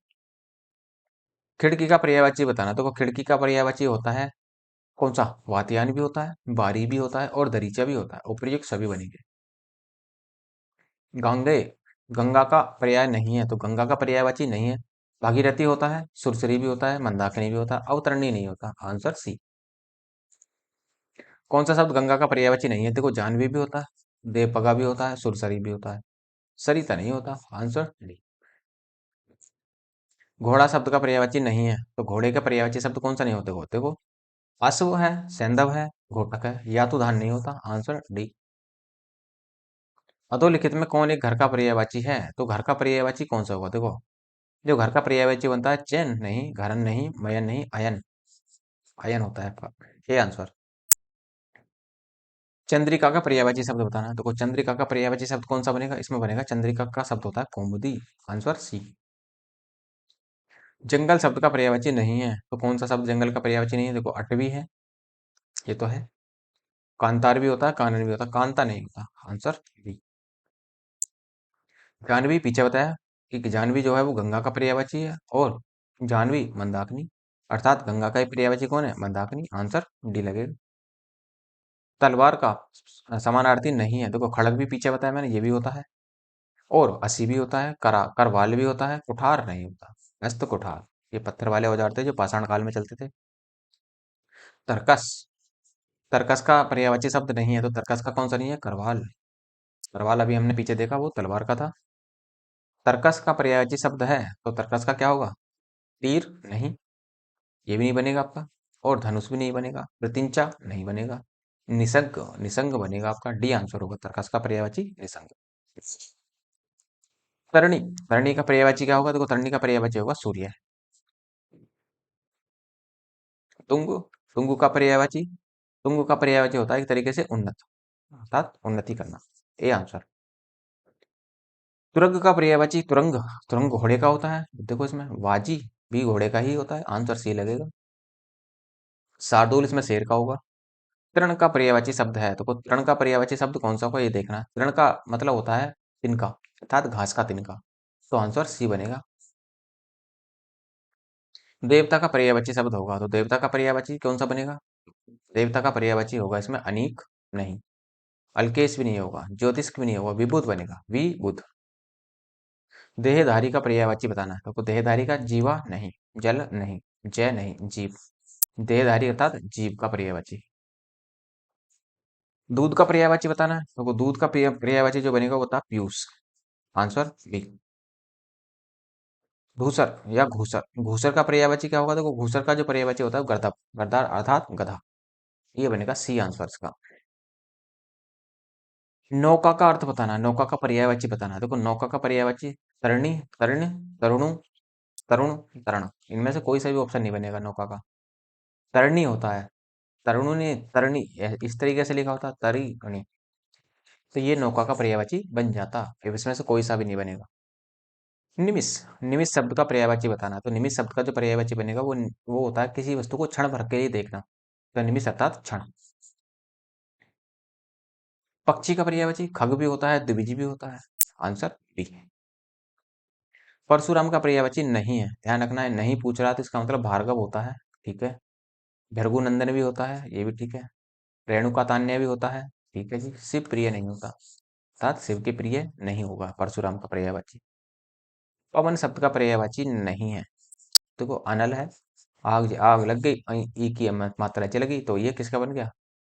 खिड़की का पर्यायवाची बताना, तो खिड़की का पर्यायवाची होता है कौन सा? वातयान भी होता है, बारी भी होता है और दरीचा भी होता है, उपयुक्त सभी बनेंगे। गंगे, गंगा का पर्याय नहीं है, तो गंगा का पर्यायवाची नहीं है। भागीरथी होता है, सुरसरी भी होता है, मंदाकिनी भी होता है, अवतरणी नहीं होता, आंसर सी। कौन सा शब्द गंगा का पर्यायवाची नहीं है? देखो, जाह्नवी भी होता है, देवपगा भी होता है, सुरसरी भी होता है, सरिता नहीं होता, आंसर डी। घोड़ा शब्द का पर्यायवाची नहीं है, तो घोड़े का पर्यायवाची शब्द कौन सा नहीं होते? होते को अश्व है, सैंधव है, घोटक है, या तो धान नहीं होता, आंसर डी। अधोलिखित में कौन एक घर का पर्यायवाची है? तो घर का पर्यायवाची कौन सा होगा? देखो, जो घर का पर्यायवाची बनता है, चैन नहीं, घरन नहीं, मयन नहीं, अयन। अयन होता है आपका, ये आंसर। चंद्रिका का पर्यायवाची शब्द बताना, देखो चंद्रिका का पर्यायवाची शब्द कौन सा बनेगा? इसमें बनेगा, चंद्रिका का शब्द होता है कौमुदी, आंसर सी। जंगल शब्द का पर्यायवाची नहीं है, तो कौन सा शब्द जंगल का पर्यायवाची नहीं है? देखो, अटवी है, ये तो है। कांतार भी होता है, कानन भी होता है, कांता नहीं होता, आंसर बी। जाह्नवी पीछे बताया कि जाह्नवी जो है वो गंगा का पर्यायवाची है, और जाह्नवी मंदाकिनी, अर्थात गंगा का ही पर्यायवाची कौन है? मंदाकिनी, आंसर डी लगेगा। तलवार का समानार्थी नहीं है, देखो खड़ग भी पीछे बताया मैंने, ये भी होता है, और असी भी होता है, करवाल भी होता है, कुठार नहीं होता, अस्त कुठार। ये पत्थर वाले औजार थे जो पाषाण काल में चलते थे। तरकस, तरकस का पर्यायवाची शब्द नहीं है, तो तरकस का कौन सा नहीं है? करवाल। करवाल अभी हमने पीछे देखा, वो तलवार का था। तरकस का पर्यायवाची शब्द है, तो तरकस का क्या होगा? तीर नहीं, ये भी नहीं बनेगा आपका, और धनुष भी नहीं बनेगा, प्रतिंचा नहीं बनेगा, निसंग, निसंग बनेगा आपका, डी आंसर होगा तरकस का पर्यायवाची निसंग। तरणी, तरणी का पर्यायवाची क्या होगा? देखो, तरणी का पर्यायवाची होगा सूर्य। तुंग, तुंग का पर्यायवाची, तुंग का पर्यायवाची होता है एक तरीके से उन्नत, अर्थात उन्नति करना, ए आंसर। तुरंग का पर्यायवाची तुरंग, तुरंग घोड़े का होता है, देखो इसमें वाजी भी घोड़े का ही होता है, आंसर सी लगेगा। शार्दुल इसमें शेर का होगा। तृण का पर्यायवाची शब्द है, तो तृण का पर्यायवाची शब्द कौन सा होगा ये देखना है। तृण का मतलब होता है तिनका, अर्थात घास का तिनका, तो आंसर सी बनेगा। देवता का पर्यायवाची शब्द होगा, तो देवता का पर्यायवाची कौन सा बनेगा? देवता का पर्यायवाची होगा इसमें अनीक नहीं, अल्केश भी नहीं होगा, ज्योतिष्क भी नहीं होगा, विबुध बनेगा, विबुध। देहधारी का पर्यायवाची बताना है, तो देहधारी का जीवा नहीं, जल नहीं, जय नहीं, जीव। देहधारी अर्थात जीव का पर्यायवाची। दूध का पर्यायवाची बताना है, तो दूध का पर्यायवाची जो बनेगा वो होता है पीयूष, आंसर बी। घूसर या घूसर, घूसर का पर्यायवाची क्या होगा? देखो, घूसर का जो पर्यायवाची होता है गर्दभ, गद्दार अर्थात गधा, ये बनेगा सी आंसर इसका। नौका का अर्थ बताना है, नौका का पर्यायवाची बताना है, देखो नौका का पर्यायवाची तरणी, तर्ण, तरुणु, तरुण, तरण, इनमें से कोई सा भी ऑप्शन नहीं बनेगा नौका का। तरणी होता है, तरुणु ने तरणी, इस तरीके से लिखा होता है तरी अणी, तो ये नौका का पर्यायवाची बन जाता, इसमें से कोई सा भी नहीं बनेगा। निमिष, निमिष शब्द का पर्यायवाची बताना, तो निमिष शब्द का जो पर्यायवाची बनेगा वो होता है किसी वस्तु को क्षण भर के लिए देखना, तो निमिष अर्थात क्षण। पक्षी का पर्यायवाची खग भी होता है, द्विज भी होता है, आंसर बी। परशुराम का पर्यायवाची नहीं है, ध्यान रखना है, नहीं पूछ रहा तो इसका मतलब भार्गव होता है, ठीक है। भृगुनंदन भी होता है, ये भी ठीक है। रेणुका तान्या भी होता है, ठीक है जी। शिव प्रिय नहीं होता, अर्थात शिव के प्रिय नहीं होगा परशुराम का पर्यायवाची। पवन शब्द का पर्यायवाची नहीं है, देखो अनल है, आग, आग लग गई, ई की मात्रा चल गई, तो ये किसका बन गया?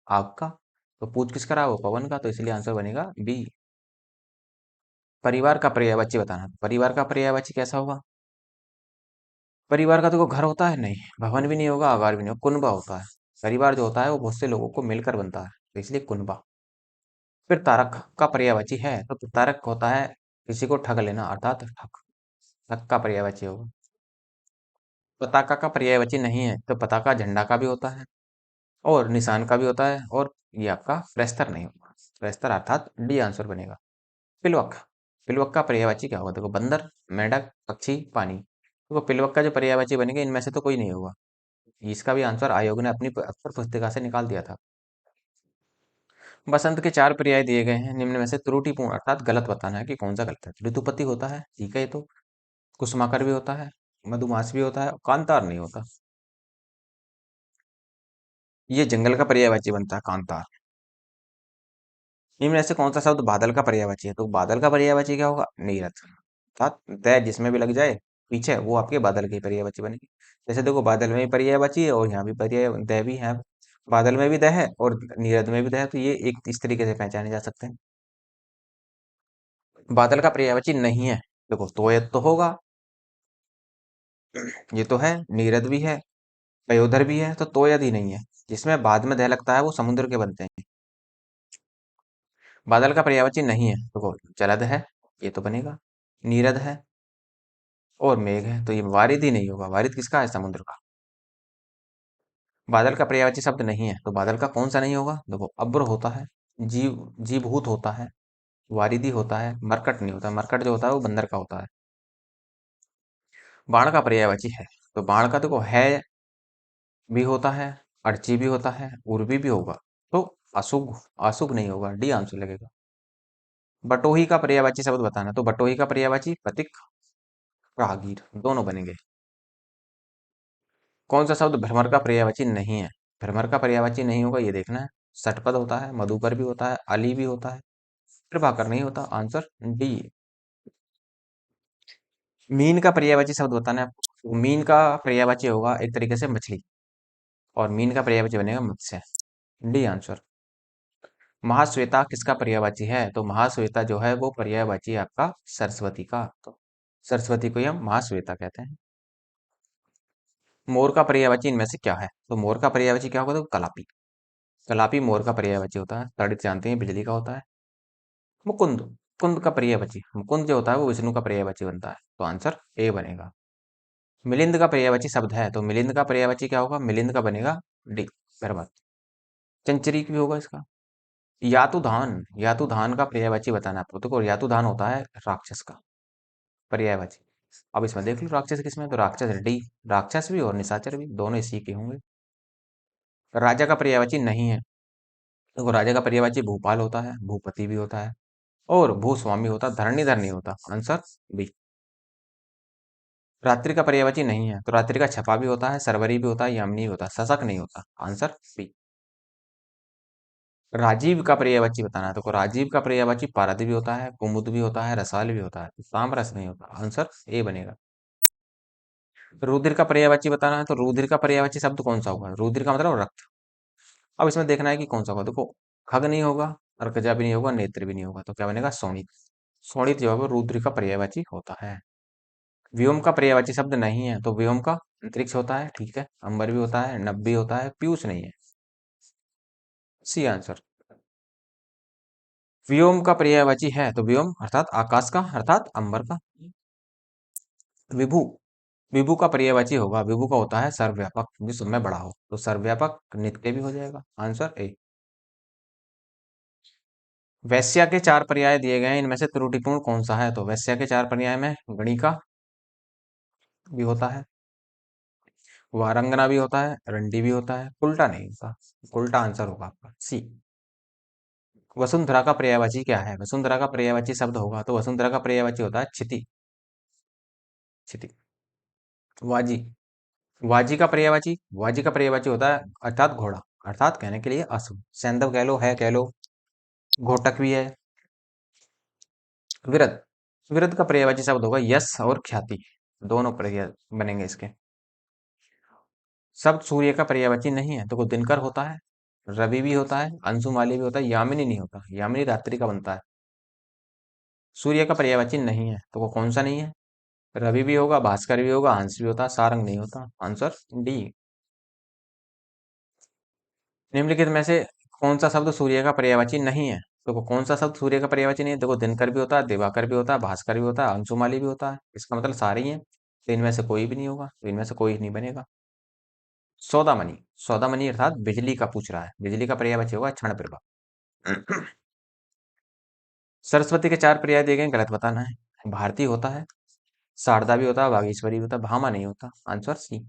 आग का। तो पूछ किसका रहा? वो पवन का, तो इसलिए आंसर बनेगा बी। परिवार का पर्यायवाची बताना, परिवार का पर्यायवाची कैसा होगा? परिवार का देखो घर होता है नहीं, भवन भी नहीं होगा, आगार भी नहीं होगा, कुनबा होता है। परिवार जो होता है वो बहुत से लोगों को मिलकर बनता है, तो इसलिए कुनबा। फिर तारक का पर्यायवाची है, तो तारक होता है किसी को ठग लेना, अर्थात ठग, ठग का पर्यायवाची होगा। पताका का पर्यायवाची नहीं है, तो पताका झंडा का भी होता है, और निशान का भी होता है, और ये आपका प्रस्तर नहीं होगा, प्रस्तर अर्थात डी आंसर बनेगा। पिलवक, पिलवक का पर्यायवाची क्या होगा? देखो, बंदर, मेंढक, पक्षी, पानी। देखो, पिलवक का जो पर्यायवाची बनेगा इनमें से तो कोई नहीं होगा, इसका भी आंसर आयोग ने अपनी अक्षर पुस्तिका से निकाल दिया था। बसंत के चार पर्याय दिए गए हैं, निम्न में से त्रुटिपूर्ण अर्थात गलत बताना है कि कौन सा गलत है। ऋतुपति होता है, ठीक है, ये तो कुसुमाकर भी होता है, मधुमास भी होता है, कांतार नहीं होता। ये जंगल का पर्यायवाची बनता है कांतार। निम्न में से कौन सा शब्द बादल का पर्यायवाची है? तो बादल का पर्यायवाची क्या होगा? नीरद। अर्थात द जिसमें भी लग जाए पीछे वो आपके बादल की पर्यायवाची बनेगी। जैसे देखो बादल में भी पर्यायवाची है और यहाँ भी पर्याय द भी है। बादल में भी द है और नीरद में भी द है, तो ये एक इस तरीके से पहचाने जा सकते हैं। बादल का पर्यायवाची नहीं है, देखो तोयत तो होगा, ये तो है, नीरद भी है, पयोधर भी है, तो तोयद ही नहीं है। जिसमें बाद में दह लगता है वो समुद्र के बनते हैं। बादल का पर्यायवाची नहीं है, देखो जलद है, ये तो बनेगा, नीरद है और मेघ है, तो ये वारिद ही नहीं होगा। वारिद किसका है? समुद्र का। बादल का पर्यायवाची शब्द नहीं है, तो बादल का कौन सा नहीं होगा? देखो अब्र होता है, जीवभूत होता है, वारिदी होता है, मरकट नहीं होता। मरकट जो होता है वो बंदर का होता है। बाण का पर्यायवाची है, तो बाण का देखो है भी होता है, अर्ची भी होता है, उर्वी भी होगा, तो अशुभ अशुभ नहीं होगा, डी आंसर लगेगा। बटोही का पर्यायवाची शब्द बताना, तो बटोही का पर्यायवाची पथिक, राहगीर, दोनों बनेंगे। कौन सा शब्द भ्रमर का पर्यायवाची नहीं है? भ्रमर का पर्यायवाची नहीं होगा, ये देखना है। षटपद होता है, मधुकर भी होता है, अली भी होता है, प्रभाकर नहीं होता। Answer D. मीन का पर्यायवाची शब्द बताना है आपको। मीन का पर्यायवाची होगा एक तरीके से मछली, और मीन का पर्यायवाची बनेगा मत्स्य, डी आंसर। महाश्वेता किसका पर्यायवाची है? तो महाश्वेता जो है वो पर्यायवाची है आपका सरस्वती का, तो सरस्वती को ही हम महाश्वेता कहते हैं। मोर का पर्यायवाची इनमें से क्या है? तो मोर का पर्यायवाची क्या होगा? तो कलापी। कलापी मोर का पर्यायवाची होता है। तड़ित जानते हैं बिजली का होता है। मुकुंद, कुंद का पर्यायवाची, मुकुंद जो होता है वो विष्णु का पर्यायवाची बनता है, तो आंसर ए बनेगा। मिलिंद का पर्यायवाची शब्द है, तो मिलिंद का पर्यायवाची क्या होगा? मिलिंद का बनेगा डी, बर्बाद। चंचरीक भी होगा इसका। यातुधान का पर्यायवाची बताना है आपको। देखो यातुधान होता है राक्षस का पर्यायवाची। अब इसमें देख लो राक्षस किसमें है? तो राक्षस डी, राक्षस भी और निशाचर भी दोनों इसी के होंगे। राजा का पर्यायवाची नहीं है, देखो राजा का पर्यायवाची भूपाल होता है, भूपति भी होता है और भूस्वामी होता है, धरणीधर नहीं होता। Answer B. रात्रि का पर्यायवाची नहीं है, तो रात्रि का छपा भी होता है, सरवरी भी होता है, यामिनी भी होता है, शशक नहीं होता। Answer B. राजीव का पर्यायवाची बताना है, तो राजीव का पर्यायवाची पारद भी होता है, कुमुद भी होता है, रसाल भी होता है, सामरस नहीं होता। आंसर ए बनेगा। रुधिर का पर्यायवाची बताना है, तो रुधिर का पर्यायवाची शब्द कौन सा होगा? रुधिर का मतलब रक्त। अब इसमें देखना है कि कौन सा होगा। देखो खग नहीं होगा, अर्कजा भी नहीं होगा, नेत्र भी नहीं होगा, तो क्या बनेगा? शोणित। शोणित जो है वो रुद्र का पर्यायवाची होता है। व्योम का पर्यायवाची शब्द नहीं है, तो व्योम का अंतरिक्ष होता है, ठीक है, अंबर भी होता है, नभ भी होता है, पीयूष नहीं है, सी आंसर। व्योम का पर्यायवाची है, तो व्योम अर्थात आकाश का, अर्थात अंबर का। विभु, विभु का पर्यायवाची होगा, विभु का होता है सर्वव्यापक, जो सब में बड़ा हो, तो सर्वव्यापक नित्य भी हो जाएगा। Answer A. वैश्या के चार पर्याय दिए गए हैं, इनमें से त्रुटिपूर्ण कौन सा है? तो वैश्या के चार पर्याय में गणिका भी होता है, वारंगना भी होता है, रंडी भी होता है, उल्टा नहीं होता। उल्टा आंसर होगा आपका सी। वसुंधरा का पर्यायवाची क्या है? वसुंधरा का पर्यायवाची शब्द होगा, तो वसुंधरा का पर्यायवाची होता है क्षिति, क्षिति। वाजी, वाजी का पर्यायवाची होता है अर्थात घोड़ा, अर्थात कहने के लिए अशुभ। सैंधव कह लो, है कह लो, घोटक भी है। विरध, विरध का पर्यायवाची शब्द होगा यश और ख्याति, दोनों पर्याय बनेंगे इसके। शब्द सूर्य का पर्यायवाची नहीं है, तो वो दिनकर होता है, रवि भी होता है, अंशुमाली भी होता है, यामिनी नहीं होता। यामिनी रात्रि का बनता है। सूर्य का पर्यायवाची नहीं है, तो वो कौन सा नहीं है? रवि भी होगा, भास्कर भी होगा, हंस भी होता, सारंग नहीं होता। Answer D. निम्नलिखित में से कौन सा शब्द सूर्य का पर्यायवाची नहीं है? देखो कौन सा शब्द सूर्य का पर्यायवाची नहीं है? देखो दिनकर भी होता है, दिवाकर भी होता है, भास्कर भी होता है, अंशुमाली भी होता है, इसका मतलब सारे ही हैं, तो इनमें से कोई भी नहीं होगा, तो इनमें से कोई नहीं बनेगा। सौदामणि, सौदामणि अर्थात बिजली का पूछ रहा है, बिजली का पर्यायवाची होगा क्षण प्रभा। सरस्वती के चार पर्याय दिए गए, गलत बताना है। भारती होता है, शारदा भी होता है, बागेश्वरी भी होता है, भामा नहीं होता। Answer C.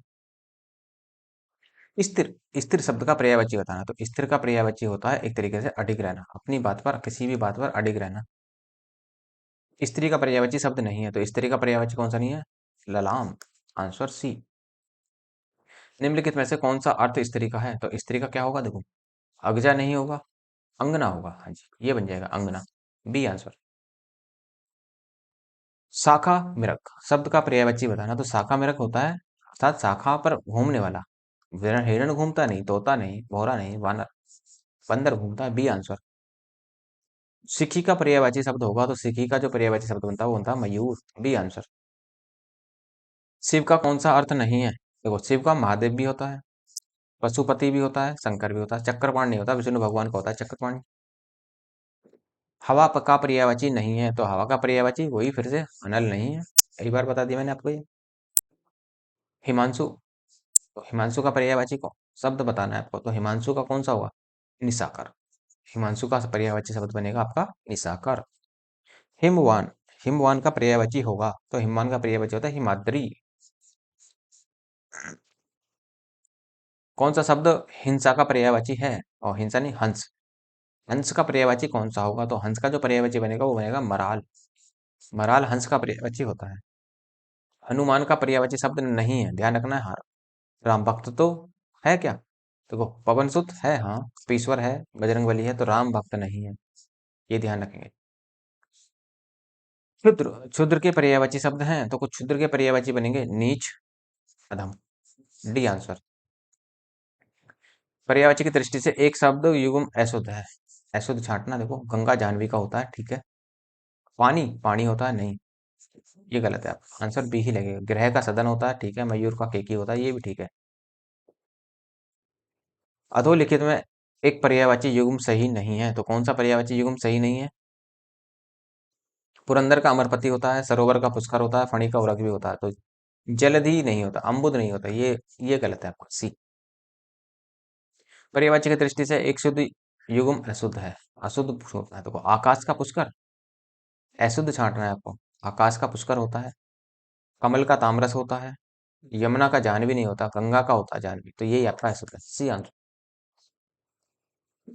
स्थिर, स्थिर शब्द का पर्यायवाची बताना। तो स्थिर का पर्यायवाची होता है एक तरीके से अडिग रहना, अपनी बात पर, किसी भी बात पर अडिग रहना। स्त्री का पर्यायवाची शब्द नहीं है, तो स्त्री का पर्यायवाची कौन सा नहीं है? ललाम। Answer C. निम्नलिखित में से कौन सा अर्थ स्त्री का है? तो स्त्री का क्या होगा देखो, अगजा नहीं होगा, अंगना होगा। हाँ जी, ये बन जाएगा अंगना, बी आंसर। शाखा मिरक शब्द का पर्यायवाची बताना। तो शाखा मिरक होता है अर्थात शाखा पर घूमने वाला। हिरण, हिरण घूमता नहीं, तोता नहीं, भौरा नहीं, वानर, बंदर घूमता है, बी आंसर। सिक्की का पर्यायवाची शब्द होगा, तो सिक्की का जो पर्यायवाची शब्द बनता है वो बनता है मयूर, बी आंसर। शिव का कौन सा अर्थ नहीं है? देखो, शिव का महादेव भी होता है, पशुपति भी होता है, शंकर भी होता है, चक्रपाण नहीं होता, विष्णु भगवान का होता है चक्रपाणी। हवा का पर्यायवाची नहीं है, तो हवा का पर्यायवाची वही फिर से अनल नहीं है, कई बार बता दिया मैंने आपको ये। हिमांशु, तो हिमांशु का पर्यायवाची को शब्द बताना है आपको, तो हिमांशु का कौन सा होगा? निशाकर। हिमांशु का पर्यायवाची शब्द बनेगा आपका निशाकर। हिमवान, हिमवान का पर्यायवाची होगा, तो हिमवान का पर्यायवाची होता है हिमाद्री। कौन सा शब्द हिंसा का पर्यायवाची है? और हिंसा नहीं, हंस। हंस का पर्यायवाची कौन सा होगा? तो हंस का जो पर्यायवाची बनेगा वो बनेगा मराल। मराल हंस का पर्यायवाची होता है। हनुमान का पर्यायवाची शब्द नहीं है, ध्यान रखना है। हाँ, राम भक्त तो है क्या? देखो, पवन सुत है, हाँ, ईश्वर है, बजरंगबली है, तो राम भक्त नहीं है, ये ध्यान रखेंगे। क्षुद्र, क्षुद्र के पर्यायवाची शब्द हैं, तो कुछ क्षुद्र के पर्यायवाची बनेंगे नीच, अधम, डी आंसर। पर्यायवाची की दृष्टि से एक शब्द युग्म अशुद्ध है। अशुद्ध छांटना, देखो गंगा जाह्नवी का होता है, ठीक है। पानी, पानी होता है नहीं, ये गलत है, आपका आंसर बी ही लगेगा। ग्रह का सदन होता है, ठीक है। मयूर का केकी होता है, ये भी ठीक है। अधोलिखित में एक पर्यायवाची युग्म सही नहीं है, तो कौन सा पर्यायवाची युग्म सही नहीं है? पुरंदर का अमरपति होता है, सरोवर का पुष्कर होता है, फणी का उरग भी होता है, तो जलधि नहीं होता, अम्बुद नहीं होता, ये गलत है आपका, सी। पर्यायवाची की दृष्टि से एक शुद्ध युग्म अशुद्ध है, अशुद्ध होता है। तो आकाश का पुष्कर, अशुद्ध छांटना है आपको। आकाश का पुष्कर होता है, कमल का तामरस होता है, यमुना का जाह्नवी नहीं होता, गंगा का होता है जाह्नवी, तो यही आपका अशुद्ध है, सी आंसर।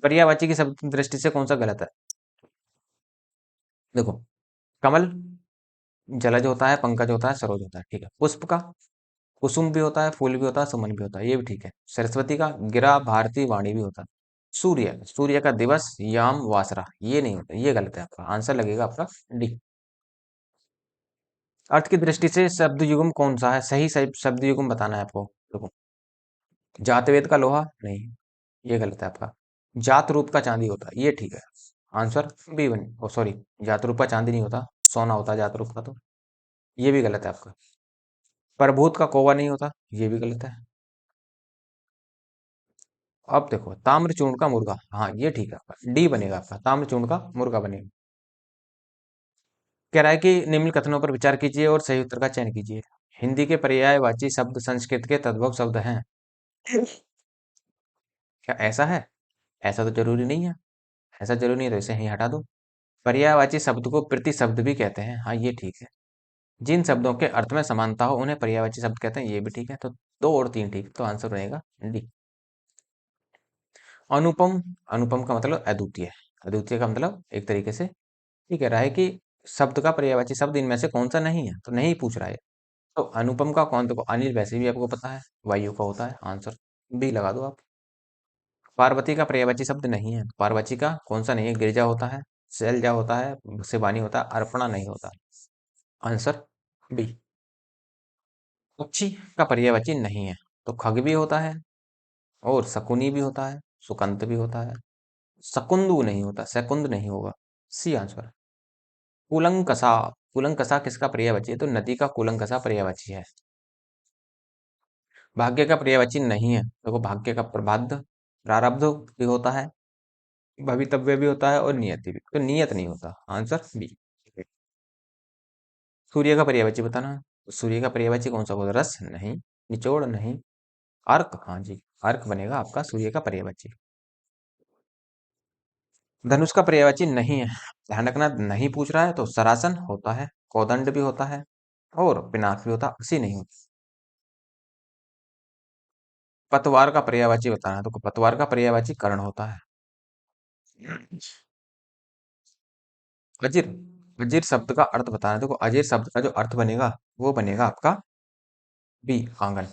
पर्यायवाची की शब्द दृष्टि से कौन सा गलत है? देखो, कमल जलज होता है, पंकज होता है, सरोज होता है, ठीक है। पुष्प का कुसुम भी होता है, फूल भी होता है, सुमन भी होता है, ये भी ठीक है। सरस्वती का गिरा, भारती, वाणी भी होता है। सूर्य, सूर्य का दिवस, याम, वासरा, ये नहीं होता, ये गलत है आपका आंसर लगेगा आपका डी। अर्थ की दृष्टि से शब्द युग्म कौन सा है? सही सही शब्द युग्म बताना है आपको। देखो, जातवेद का लोहा नहीं, ये गलत है आपका। जात रूप का चांदी होता है, ये ठीक है। आंसर बी वन, ओ सॉरी, जात रूप का चांदी नहीं होता, सोना होता है जात रूप का, तो ये भी गलत है आपका। प्रभूत का कोवा नहीं होता, ये भी गलत है। अब देखो, ताम्रचूर्ण का मुर्गा, हाँ ये ठीक है आपका, डी बनेगा आपका, ताम्रचूर्ण का मुर्गा बनेगा। कह रहा है कि निम्न कथनों पर विचार कीजिए और सही उत्तर का चयन कीजिए। हिंदी के पर्यायवाची शब्द संस्कृत के तद्भव शब्द हैं। क्या ऐसा है? ऐसा तो जरूरी नहीं है, ऐसा जरूरी नहीं है, तो इसे यहीं हटा दो। पर्यायवाची शब्द को प्रति शब्द भी कहते हैं, हाँ ये ठीक है। जिन शब्दों के अर्थ में समानता हो उन्हें पर्यायवाची शब्द कहते हैं, ये भी ठीक है। तो दो और तीन ठीक, तो आंसर रहेगा डी। अनुपम, अनुपम का मतलब अद्वितीय, अद्वितीय का मतलब एक तरीके से ये कह रहा है कि शब्द का पर्यायवाची शब्द इनमें से कौन सा नहीं है, तो नहीं पूछ रहा है। तो अनुपम का कौन? तो अनिल वैसे भी आपको पता है, वायु का होता है, आंसर बी लगा दो आप। पार्वती का पर्यायवाची शब्द नहीं है, पार्वती का कौन सा नहीं है? गिरिजा होता है, शैलजा होता है, शिवानी होता है, अर्पणा नहीं होता, आंसर बी। पक्षी का पर्यायवाची नहीं है, तो खग भी होता है, और शकुनी भी होता है, सुकंत भी होता है, शकुंदू नहीं होता, शकुंद नहीं होगा, सी आंसर। कुलंकसा, कुलंकसा किसका पर्यायवाची है? तो नदी का कुलंकसा पर्यायवाची है। भाग्य का पर्यायवाची नहीं है, देखो भाग्य का प्रबाध, प्रारब्ध भी होता है, भवितव्य भी होता है, और नियति भी, तो नियत नहीं होता, आंसर बी। सूर्य का पर्यायवाची बताना। तो सूर्य का पर्यायवाची कौन सा होगा? रस नहीं, निचोड़ नहीं, अर्क, हाँ जी, अर्क बनेगा आपका सूर्य का पर्यायवाची। धनुष का पर्यायवाची नहीं है, ध्यान रखना, नहीं पूछ रहा है, तो सरासन होता है, कोदंड भी होता है, और पिनाक भी होता है, असी नहीं होता। पतवार का पर्यायवाची बताना है, तो पतवार का पर्यायवाची कर्ण होता है। अजीर, अजीर शब्द का अर्थ बताना है, देखो अजीर शब्द का जो अर्थ बनेगा वो बनेगा आपका बी, आंगन।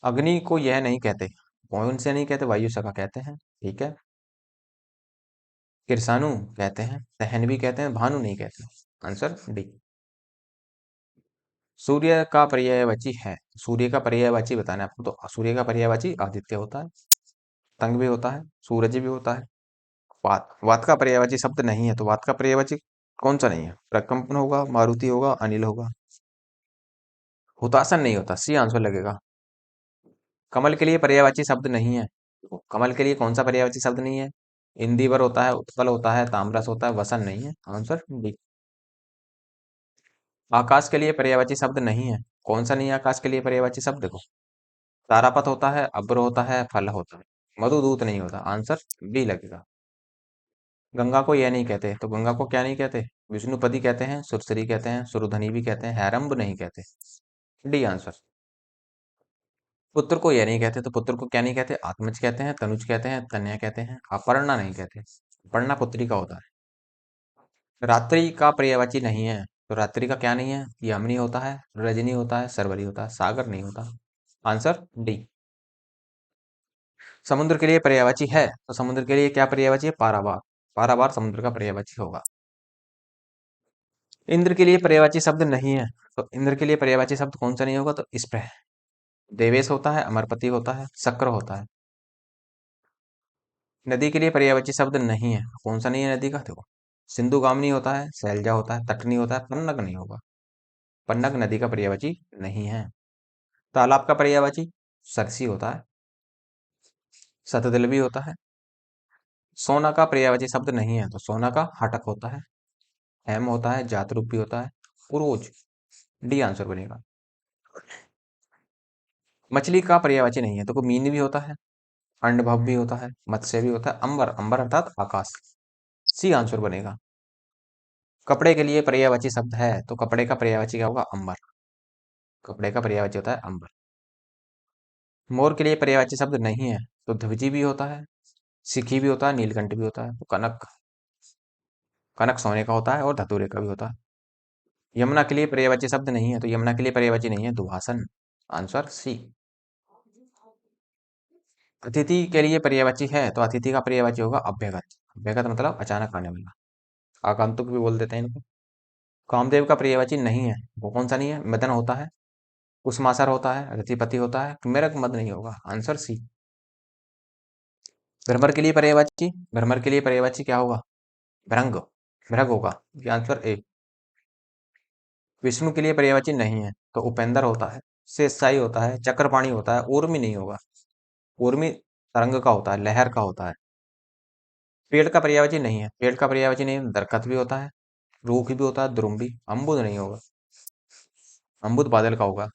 अग्नि को यह नहीं कहते, कौन से नहीं कहते, वायु सखा कहते हैं, ठीक है। किरसानू कहते हैं, सहन भी कहते हैं, भानु नहीं कहते। Answer D. सूर्य का पर्यायवाची है, सूर्य का पर्यायवाची बताना है आपको, तो सूर्य का पर्यायवाची आदित्य होता है, तंग भी होता है, सूरज भी होता है। वात, वात का पर्यायवाची शब्द नहीं है, तो वात का पर्यायवाची कौन सा नहीं है, प्रकंपन होगा, मारुति होगा, अनिल होगा। हुतासन नहीं होता, सी आंसर लगेगा। कमल के लिए पर्यायवाची शब्द नहीं है, तो कमल के लिए कौन सा पर्यायवाची शब्द नहीं है, इंदिवर होता है, उत्पल होता है, ताम्रस होता है, वसन नहीं है। Answer D. आकाश के लिए पर्यायवाची शब्द नहीं है, कौन सा नहीं है आकाश के लिए पर्यायवाची शब्द, देखो तारापथ होता है, अब्र होता है, फल होता है, मधुदूत नहीं होता। आंसर बी लगेगा। गंगा को यह नहीं कहते, तो गंगा को क्या नहीं कहते, विष्णुपदी कहते हैं, सुरसरी कहते हैं, सुरधनी भी कहते हैं, हैरम्ब नहीं कहते। D answer. पुत्र को यह नहीं कहते, तो पुत्र को क्या नहीं कहते, आत्मज कहते हैं, तनुज कहते हैं, कन्या कहते हैं, अपर्णा नहीं कहते। अपर्णा पुत्री का होता है। रात्रि का पर्यायवाची नहीं है, तो रात्रि का क्या नहीं है, यामिनी होता है, रजनी होता है, सरवरी होता है, सागर नहीं होता। Answer D. समुद्र के लिए पर्यायवाची है, तो समुद्र के लिए क्या पर्यायवाची है, पारावार। पारावार समुद्र का पर्यायवाची होगा। इंद्र के लिए पर्यायवाची शब्द नहीं है, तो इंद्र के लिए पर्यायवाची शब्द कौन सा नहीं होगा, तो स्प्रह। देवेश होता है, अमरपति होता है, शक्र होता है। नदी के लिए पर्यायवाची शब्द नहीं है, कौन सा नहीं है नदी का, देखो सिंधुगामिनी होता है, शैलजा होता है, तटनी होता है, पन्नग नहीं होगा। पन्नग नदी का पर्यायवाची नहीं है। तालाब का पर्यायवाची सरसी होता है, सतजल भी होता है। सोना का पर्यायवाची शब्द नहीं है, तो सोना का हटक होता है, हेम होता है, जातरूप भी होता है, उरोज। डी आंसर बनेगा। मछली का पर्यायवाची नहीं है, तो मीन भी होता है, अंडभव भी होता है, मत्स्य भी होता है, अंबर, अंबर अर्थात आकाश। सी आंसर बनेगा। कपड़े के लिए पर्यायवाची शब्द है, तो कपड़े का पर्यायवाची क्या होगा, अंबर। कपड़े का पर्यायवाची होता है अंबर। मोर के लिए पर्यायवाची शब्द नहीं है, तो ध्वजी भी होता है, सिखी भी होता है, नीलकंठ भी होता है, तो कनक, कनक सोने का होता है और धतूरे का भी होता है। यमुना के लिए पर्यायवाची शब्द नहीं है, तो यमुना के लिए पर्यायवाची नहीं है, दुभाषन। Answer C. अतिथि के लिए पर्यायवाची है, तो अतिथि का पर्यायवाची होगा अभ्यागत। अभ्यागत मतलब अचानक आने वाला, आगंतुक भी बोल देते हैं इनको। कामदेव का पर्यायवाची नहीं है, वो कौन सा नहीं है, मदन होता है, कुसमासर होता है, रतिपति होता है, मेरक मद नहीं होगा। Answer C. भ्रमर के लिए पर्यायवाची, भ्रमर के लिए पर्यायवाची क्या होगा, भृंग, भृग होगा। ये आंसर ए। विष्णु के लिए पर्यायवाची नहीं है, तो उपेंद्र होता है, शेषशाही होता है, चक्रपाणी होता है, ऊर्मी नहीं होगा। ऊर्मी तरंग का होता है, लहर का होता है। पेड़ का पर्यायवाची नहीं है, पेड़ का पर्यायवाची नहीं है, दरखत भी होता है, रूख भी होता है, द्रुम भी। अम्बुद नहीं होगा, अम्बुद बादल का होगा।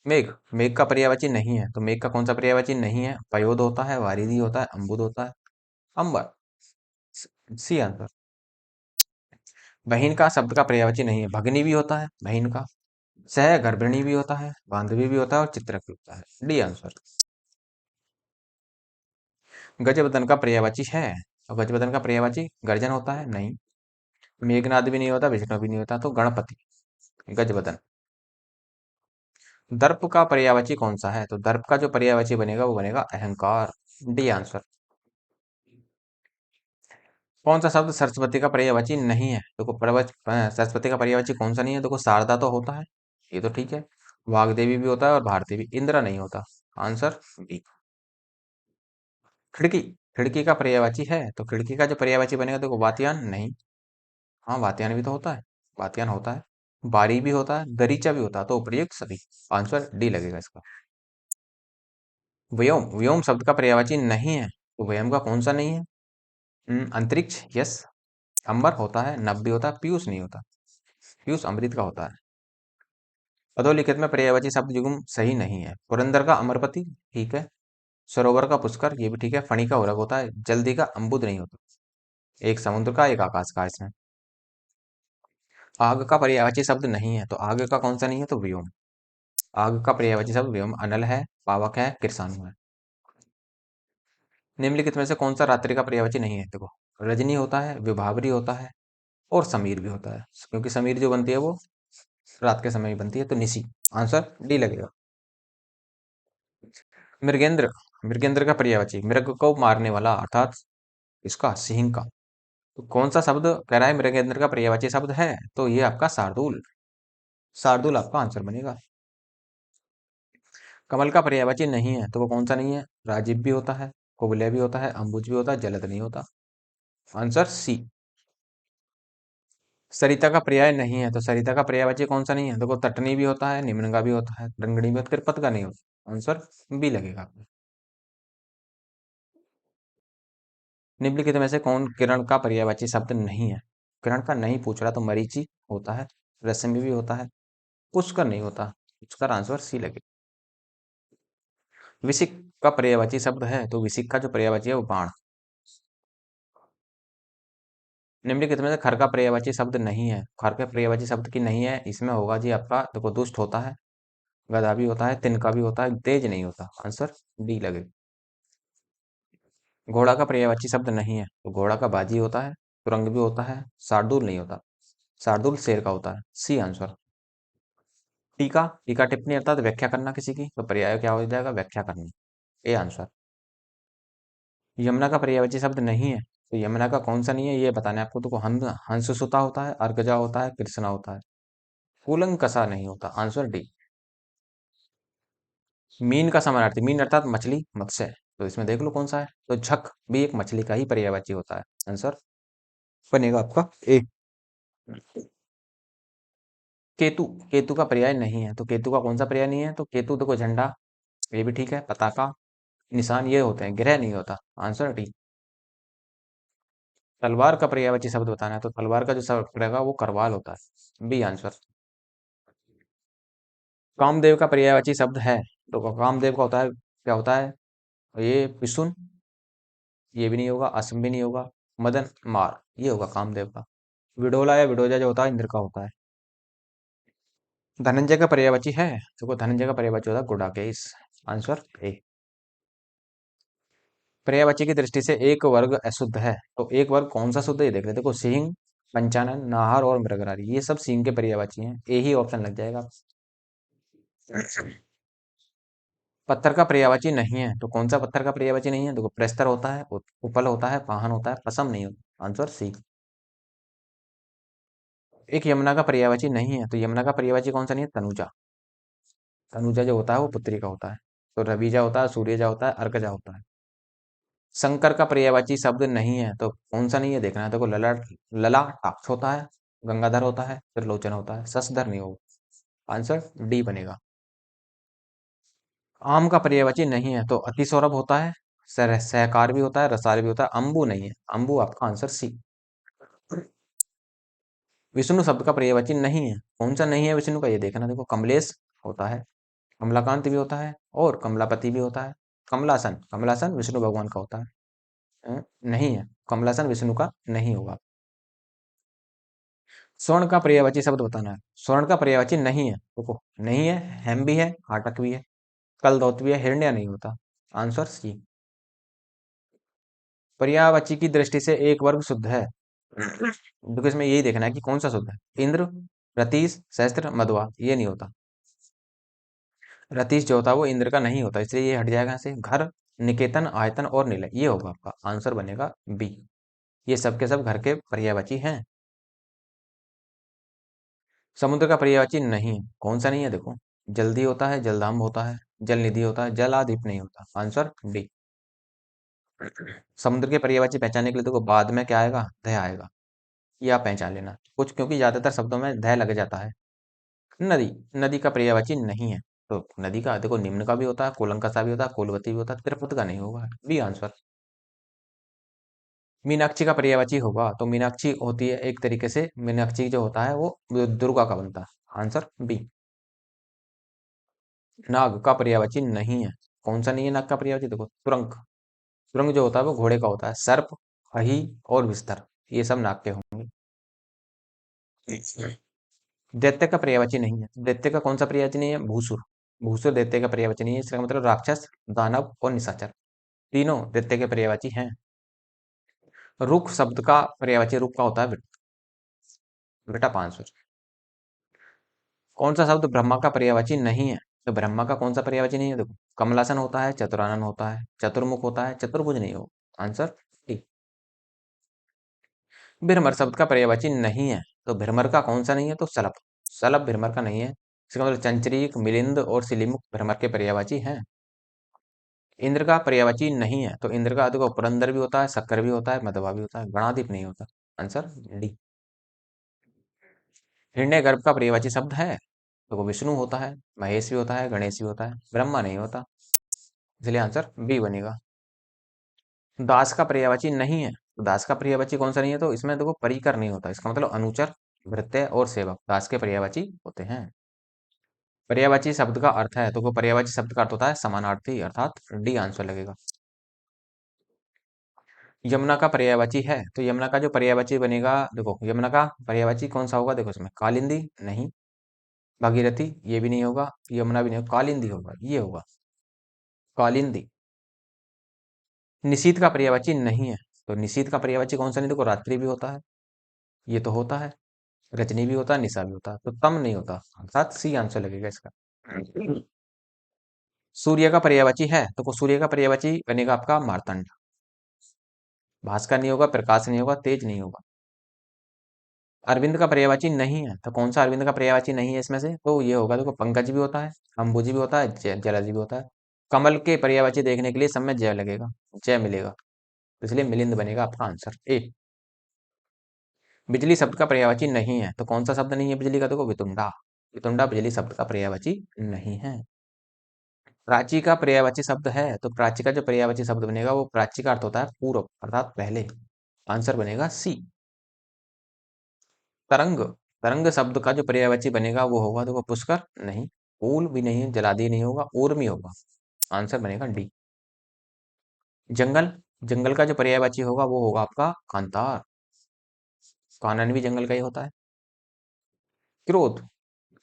मेघ, मेघ का पर्यायवाची नहीं है, तो मेघ का कौन सा पर्यायवाची नहीं है, पयोद होता है, वारिधि होता है, अम्बुद होता है, अंबर। C answer. बहिन का शब्द का पर्यायवाची नहीं है, भगनी भी होता है बहिन का, सह गर्भिणी भी होता है, बांधवी भी होता है और चित्रक भी होता है। D answer. गजबदन का पर्यायवाची है, और गजबदन का पर्यायवाची गर्जन होता है, नहीं। मेघनाद भी नहीं होता, विष्णु भी नहीं होता, तो गणपति, गजबदन। दर्प का पर्यायवाची कौन सा है, तो दर्प का जो पर्यायवाची बनेगा वो बनेगा अहंकार। D answer. कौन सा शब्द सरस्वती का पर्यायवाची नहीं है, देखो सरस्वती का पर्यायवाची कौन सा नहीं है, देखो शारदा तो होता है, ये तो ठीक है, वाग्देवी भी होता है और भारती भी, इंद्र नहीं होता। Answer B. खिड़की, खिड़की का पर्यायवाची है, तो खिड़की का जो पर्यायवाची बनेगा देखो वातयान नहीं। हाँ वातयान भी तो होता है, वातयान होता है, बारी भी होता है, दरीचा भी होता है, तो उपयुक्त सभी। आंसर डी लगेगा इसका। व्योम, व्योम शब्द का पर्यायवाची नहीं है, तो व्योम का कौन सा नहीं है, अंतरिक्ष, यस। अंबर होता है, नभ भी होता है, पीयूष नहीं होता, पीयूष अमृत का होता है। अधोलिखित में पर्यायवाची शब्द युग्म सही नहीं है, पुरंदर का अमरपति ठीक है, सरोवर का पुष्कर ये भी ठीक है, फणी का उरग होता है, जल्दी का अम्बुद नहीं होता। एक समुद्र का, एक आकाश का इसमें। आग का पर्यायवाची शब्द नहीं है, तो आग का कौन सा नहीं है, तो व्योम। आग का पर्यायवाची शब्द व्योम अनल है, पावक है, कृषाणु है। निम्नलिखित में से कौन सा रात्रि का पर्यायवाची नहीं है? देखो, रजनी होता है, विभावरी होता है और समीर भी होता है, क्योंकि समीर जो बनती है वो रात के समय ही बनती है, तो निशी। आंसर डी लगेगा। मृगेंद्र, मृगेंद्र का पर्यायवाची मृग को मारने वाला, अर्थात इसका सिंह का। तो कौन सा शब्द कह रहा है मृगेंद्र का पर्यायवाची शब्द है? तो ये आपका शार्दुल। शार्दुल आपका आंसर बनेगा। कमल का पर्यायवाची नहीं है, तो वो कौन सा नहीं है? राजीव भी होता है, कुबलय भी होता है, अंबुज भी होता है, जलद नहीं होता। आंसर सी। सरिता का पर्याय नहीं है, तो सरिता का पर्यायवाची कौन सा नहीं है? देखो, तटनी भी होता है, निम्न का भी होता है, रंगनी भी होता है, कृपत का नहीं होता। आंसर बी लगेगा आपका। निम्नलिखित में से कौन किरण का पर्यायवाची शब्द नहीं है? किरण का नहीं पूछ रहा, तो मरीचि होता है, रश्मि भी होता है, पुष्कर नहीं होता। उसका आंसर सी लगेगा। विसिक का पर्यायवाची शब्द है, तो विसिक का जो पर्यायवाची है वो बाण। निम्नलिखित में से खर का पर्यायवाची शब्द नहीं है। खर के पर्यायवाची शब्द की नहीं है, इसमें होगा जी आपका, देखो, दुष्ट होता है, गधा भी होता है, तिनका भी होता है, तेज नहीं होता। आंसर डी लगेगा। घोड़ा का पर्यायवाची शब्द नहीं है, तो घोड़ा का बाजी होता है, तुरंग भी होता है, शार्दूल नहीं होता। शार्दूल शेर का होता है। C answer. टीका, टीका टिप्पणी अर्थात व्याख्या करना किसी की, तो पर्याय क्या हो जाएगा? व्याख्या करनी। A answer. यमुना का पर्यायवाची शब्द नहीं है, तो यमुना का कौन सा नहीं है ये बताना है आपको। तो हंस सुता होता है, अर्गजा होता है, कृष्णा होता है, कूलंकसा नहीं होता। Answer D. मीन का समानार्थी, मीन अर्थात मछली, मत्स्य, तो इसमें देख लो कौन सा है। तो झक भी एक मछली का ही पर्यायवाची होता है। आंसर बनेगा आपका ए। केतु, केतु का पर्याय नहीं है, तो केतु का कौन सा पर्याय नहीं है? तो केतु देखो, झंडा, ये भी ठीक है, पताका, निशान, ये होते हैं, ग्रह नहीं होता। Answer D. तलवार का पर्यायवाची शब्द बताना है, तो तलवार का जो शब्द रहेगा वो करवाल होता है। B answer. कामदेव का पर्यायवाची शब्द है, तो कामदेव का होता है, क्या होता है? ये पिसुन, ये भी नहीं होगा, असम भी नहीं होगा, मदन मार, ये होगा कामदेव का। विडोला या विडोजा जो होता है इंद्र का होता है। धनंजय का पर्यायवाची है, देखो, धनंजय का पर्यायवाची होता है गुडाकेश। Answer A. पर्यायवाची की दृष्टि से एक वर्ग अशुद्ध है, तो एक वर्ग कौन सा शुद्ध है ये देख लेते। देखो, सिंह, पंचानन, नाहर और मृगरारी, ये सब सिंह के पर्यायवाची हैं। ए ही ऑप्शन लग जाएगा। पत्थर का पर्यायवाची नहीं है, तो कौन सा पत्थर का पर्यायवाची नहीं है? देखो, प्रस्तर होता है, उपल होता है, पाहन होता है, पसम नहीं होता। Answer C. एक यमुना का पर्यायवाची नहीं है, तो यमुना का पर्यायवाची कौन सा नहीं है? तनुजा। तनुजा जो होता है वो पुत्री का होता है। तो रवीजा होता है, सूर्यजा होता है, अर्कजा होता है। शंकर का पर्यायवाची शब्द नहीं है, तो कौन सा नहीं है देखना है। देखो, ललाट, ललाटाक्ष होता है, गंगाधर होता है, फिर लोचन होता है, शशधर नहीं होगा। आंसर डी बनेगा। आम का पर्यायवाची नहीं है, तो अति सौरभ होता है, सहकार भी होता है, रसाल भी होता है, अंबु नहीं है। अंबु आपका आंसर सी। विष्णु शब्द का पर्यायवाची नहीं है, कौन सा नहीं है विष्णु का ये देखना। देखो, कमलेश होता है, कमलाकांत भी होता है, और कमलापति भी होता है। कमलासन, कमलासन विष्णु भगवान का होता है। नहीं है, कमलासन विष्णु का नहीं होगा। स्वर्ण का पर्यायवाची शब्द बताना है। स्वर्ण का पर्यायवाची नहीं है, देखो, नहीं है, हेम भी है, हाटक भी है, कलदौत भी है, हिरण्य नहीं होता। Answer C. पर्यायवाची की दृष्टि से एक वर्ग शुद्ध है, देखो, इसमें यही देखना है कि कौन सा शुद्ध है। इंद्र, रतीश, सहस्त्र, मधुआ, ये नहीं होता। रतीश जो होता है वो इंद्र का नहीं होता, इसलिए ये हट जाएगा यहाँ से। घर, निकेतन, आयतन और निलय, ये होगा आपका आंसर बनेगा बी। ये सब के सब घर के पर्यायवाची हैं। समुद्र का पर्यायवाची नहीं है, कौन सा नहीं है? देखो, जल्दी होता है, जलधाम होता है, जल निधि होता है, जलाधिप नहीं होता। Answer D. समुद्र के पर्यायवाची पहचानने के लिए देखो, बाद में क्या आएगा? दह आएगा, ये आप पहचान लेना कुछ, क्योंकि ज्यादातर शब्दों में दह लग जाता है। नदी, नदी का पर्यायवाची नहीं है, तो नदी का देखो, निम्न का भी होता है, कूलंकसा भी होता है, कोलवती भी होता है, तिरपुत का नहीं होगा। B answer. मीनाक्षी का पर्यायवाची होगा, तो मीनाक्षी होती है एक तरीके से, मीनाक्षी जो होता है वो दुर्गा का बनता है। Answer B. नाग का पर्यायवाची नहीं है, कौन सा नहीं है नाग का पर्यायवाची? देखो, तुरंग, तुरंग जो होता है वो घोड़े का होता है। सर्प, अही और विस्तर, ये सब नाग के होंगे। दैत्य का पर्यायवाची नहीं है, दैत्य का कौन सा पर्यायवाची नहीं है? भूसुर। भूसुर दैत्य का पर्यायवाची नहीं है, इसका मतलब राक्षस, दानव और निशाचर तीनों दैत्य के पर्यायवाची हैं। रुख शब्द का पर्यायवाची रुख का होता है बेटा 500। कौन सा शब्द ब्रह्मा का पर्यायवाची नहीं है? तो ब्रह्मा का कौन सा पर्यायवाची नहीं है? देखो, कमलासन होता है, चतुरानन होता है, चतुर्मुख होता है, चतुर्भुज नहीं हो। Answer D. भीरमर शब्द का पर्यायवाची नहीं है, तो भीरमर का कौन सा नहीं है? तो सलभ। सलभ भीरमर का नहीं है, इसका मतलब चंचरीक, मिलिंद और सिलिमुख भ्रमर के पर्यायवाची हैं। इंद्र का पर्यायवाची नहीं है, तो इंद्र का देखो पुरंदर भी होता है, शक्कर भी होता है, मधवा भी होता है, गणाधिप नहीं होता। Answer D. हिरण्यगर्भ का पर्यायवाची शब्द है, तो वो विष्णु होता है, महेश भी होता है, गणेश भी होता है, ब्रह्मा नहीं होता, इसलिए आंसर बी बनेगा। दास का पर्यायवाची नहीं है, तो दास का पर्यायवाची कौन सा नहीं है? तो इसमें देखो परिकर नहीं होता, इसका मतलब अनुचर, भृत्य और सेवक दास के पर्यायवाची होते हैं। पर्यायवाची शब्द का अर्थ है, तो वो पर्यायवाची शब्द का अर्थ होता है समानार्थी, अर्थात डी आंसर लगेगा। यमुना का पर्यायवाची है, तो यमुना का जो पर्यायवाची बनेगा, देखो यमुना का पर्यायवाची कौन सा होगा? देखो इसमें कालिंदी नहीं, भागीरथी ये भी नहीं होगा, यमुना भी नहीं होगा, कालिंदी होगा, ये होगा कालिंदी। निशीथ का पर्यायवाची नहीं है, तो निशीथ का पर्यायवाची कौन सा नहीं? देखो रात्रि भी होता है, ये तो होता है, रजनी भी होता है, निशा भी होता है, तो तम नहीं होता, अर्थात सी आंसर लगेगा इसका। सूर्य का पर्यायवाची है, तो सूर्य का पर्यायवाची बनेगा आपका मार्तंड। भास्कर नहीं होगा, प्रकाश नहीं होगा, तेज नहीं होगा। अरविंद का पर्यायवाची नहीं है, तो कौन सा अरविंद का पर्यायवाची नहीं है इसमें से? तो ये होगा, देखो पंकज भी होता है, अंबुज भी होता है, जलज भी होता है। कमल के पर्यायवाची देखने के लिए सब में जय लगेगा, जय मिलेगा, तो इसलिए मिलिंद बनेगा आपका आंसर ए। बिजली शब्द का पर्यायवाची नहीं है, तो कौन सा शब्द नहीं है बिजली का? देखो वितुंडा। वितुंडा बिजली शब्द का पर्यायवाची नहीं है। प्राची का पर्यायवाची शब्द है, तो प्राची का जो पर्यायवाची शब्द बनेगा वो प्राची का अर्थ होता है पूर्व, अर्थात पहले। आंसर बनेगा सी। तरंग। तरंग शब्द का जो पर्यायवाची बनेगा वो होगा, देखो पुष्कर नहीं, पूल भी नहीं, जलादि नहीं होगा, ऊर्मी होगा। आंसर बनेगा डी। जंगल। जंगल का जो पर्यायवाची होगा वो होगा आपका कांतार। कानन भी जंगल का ही होता है। क्रोध।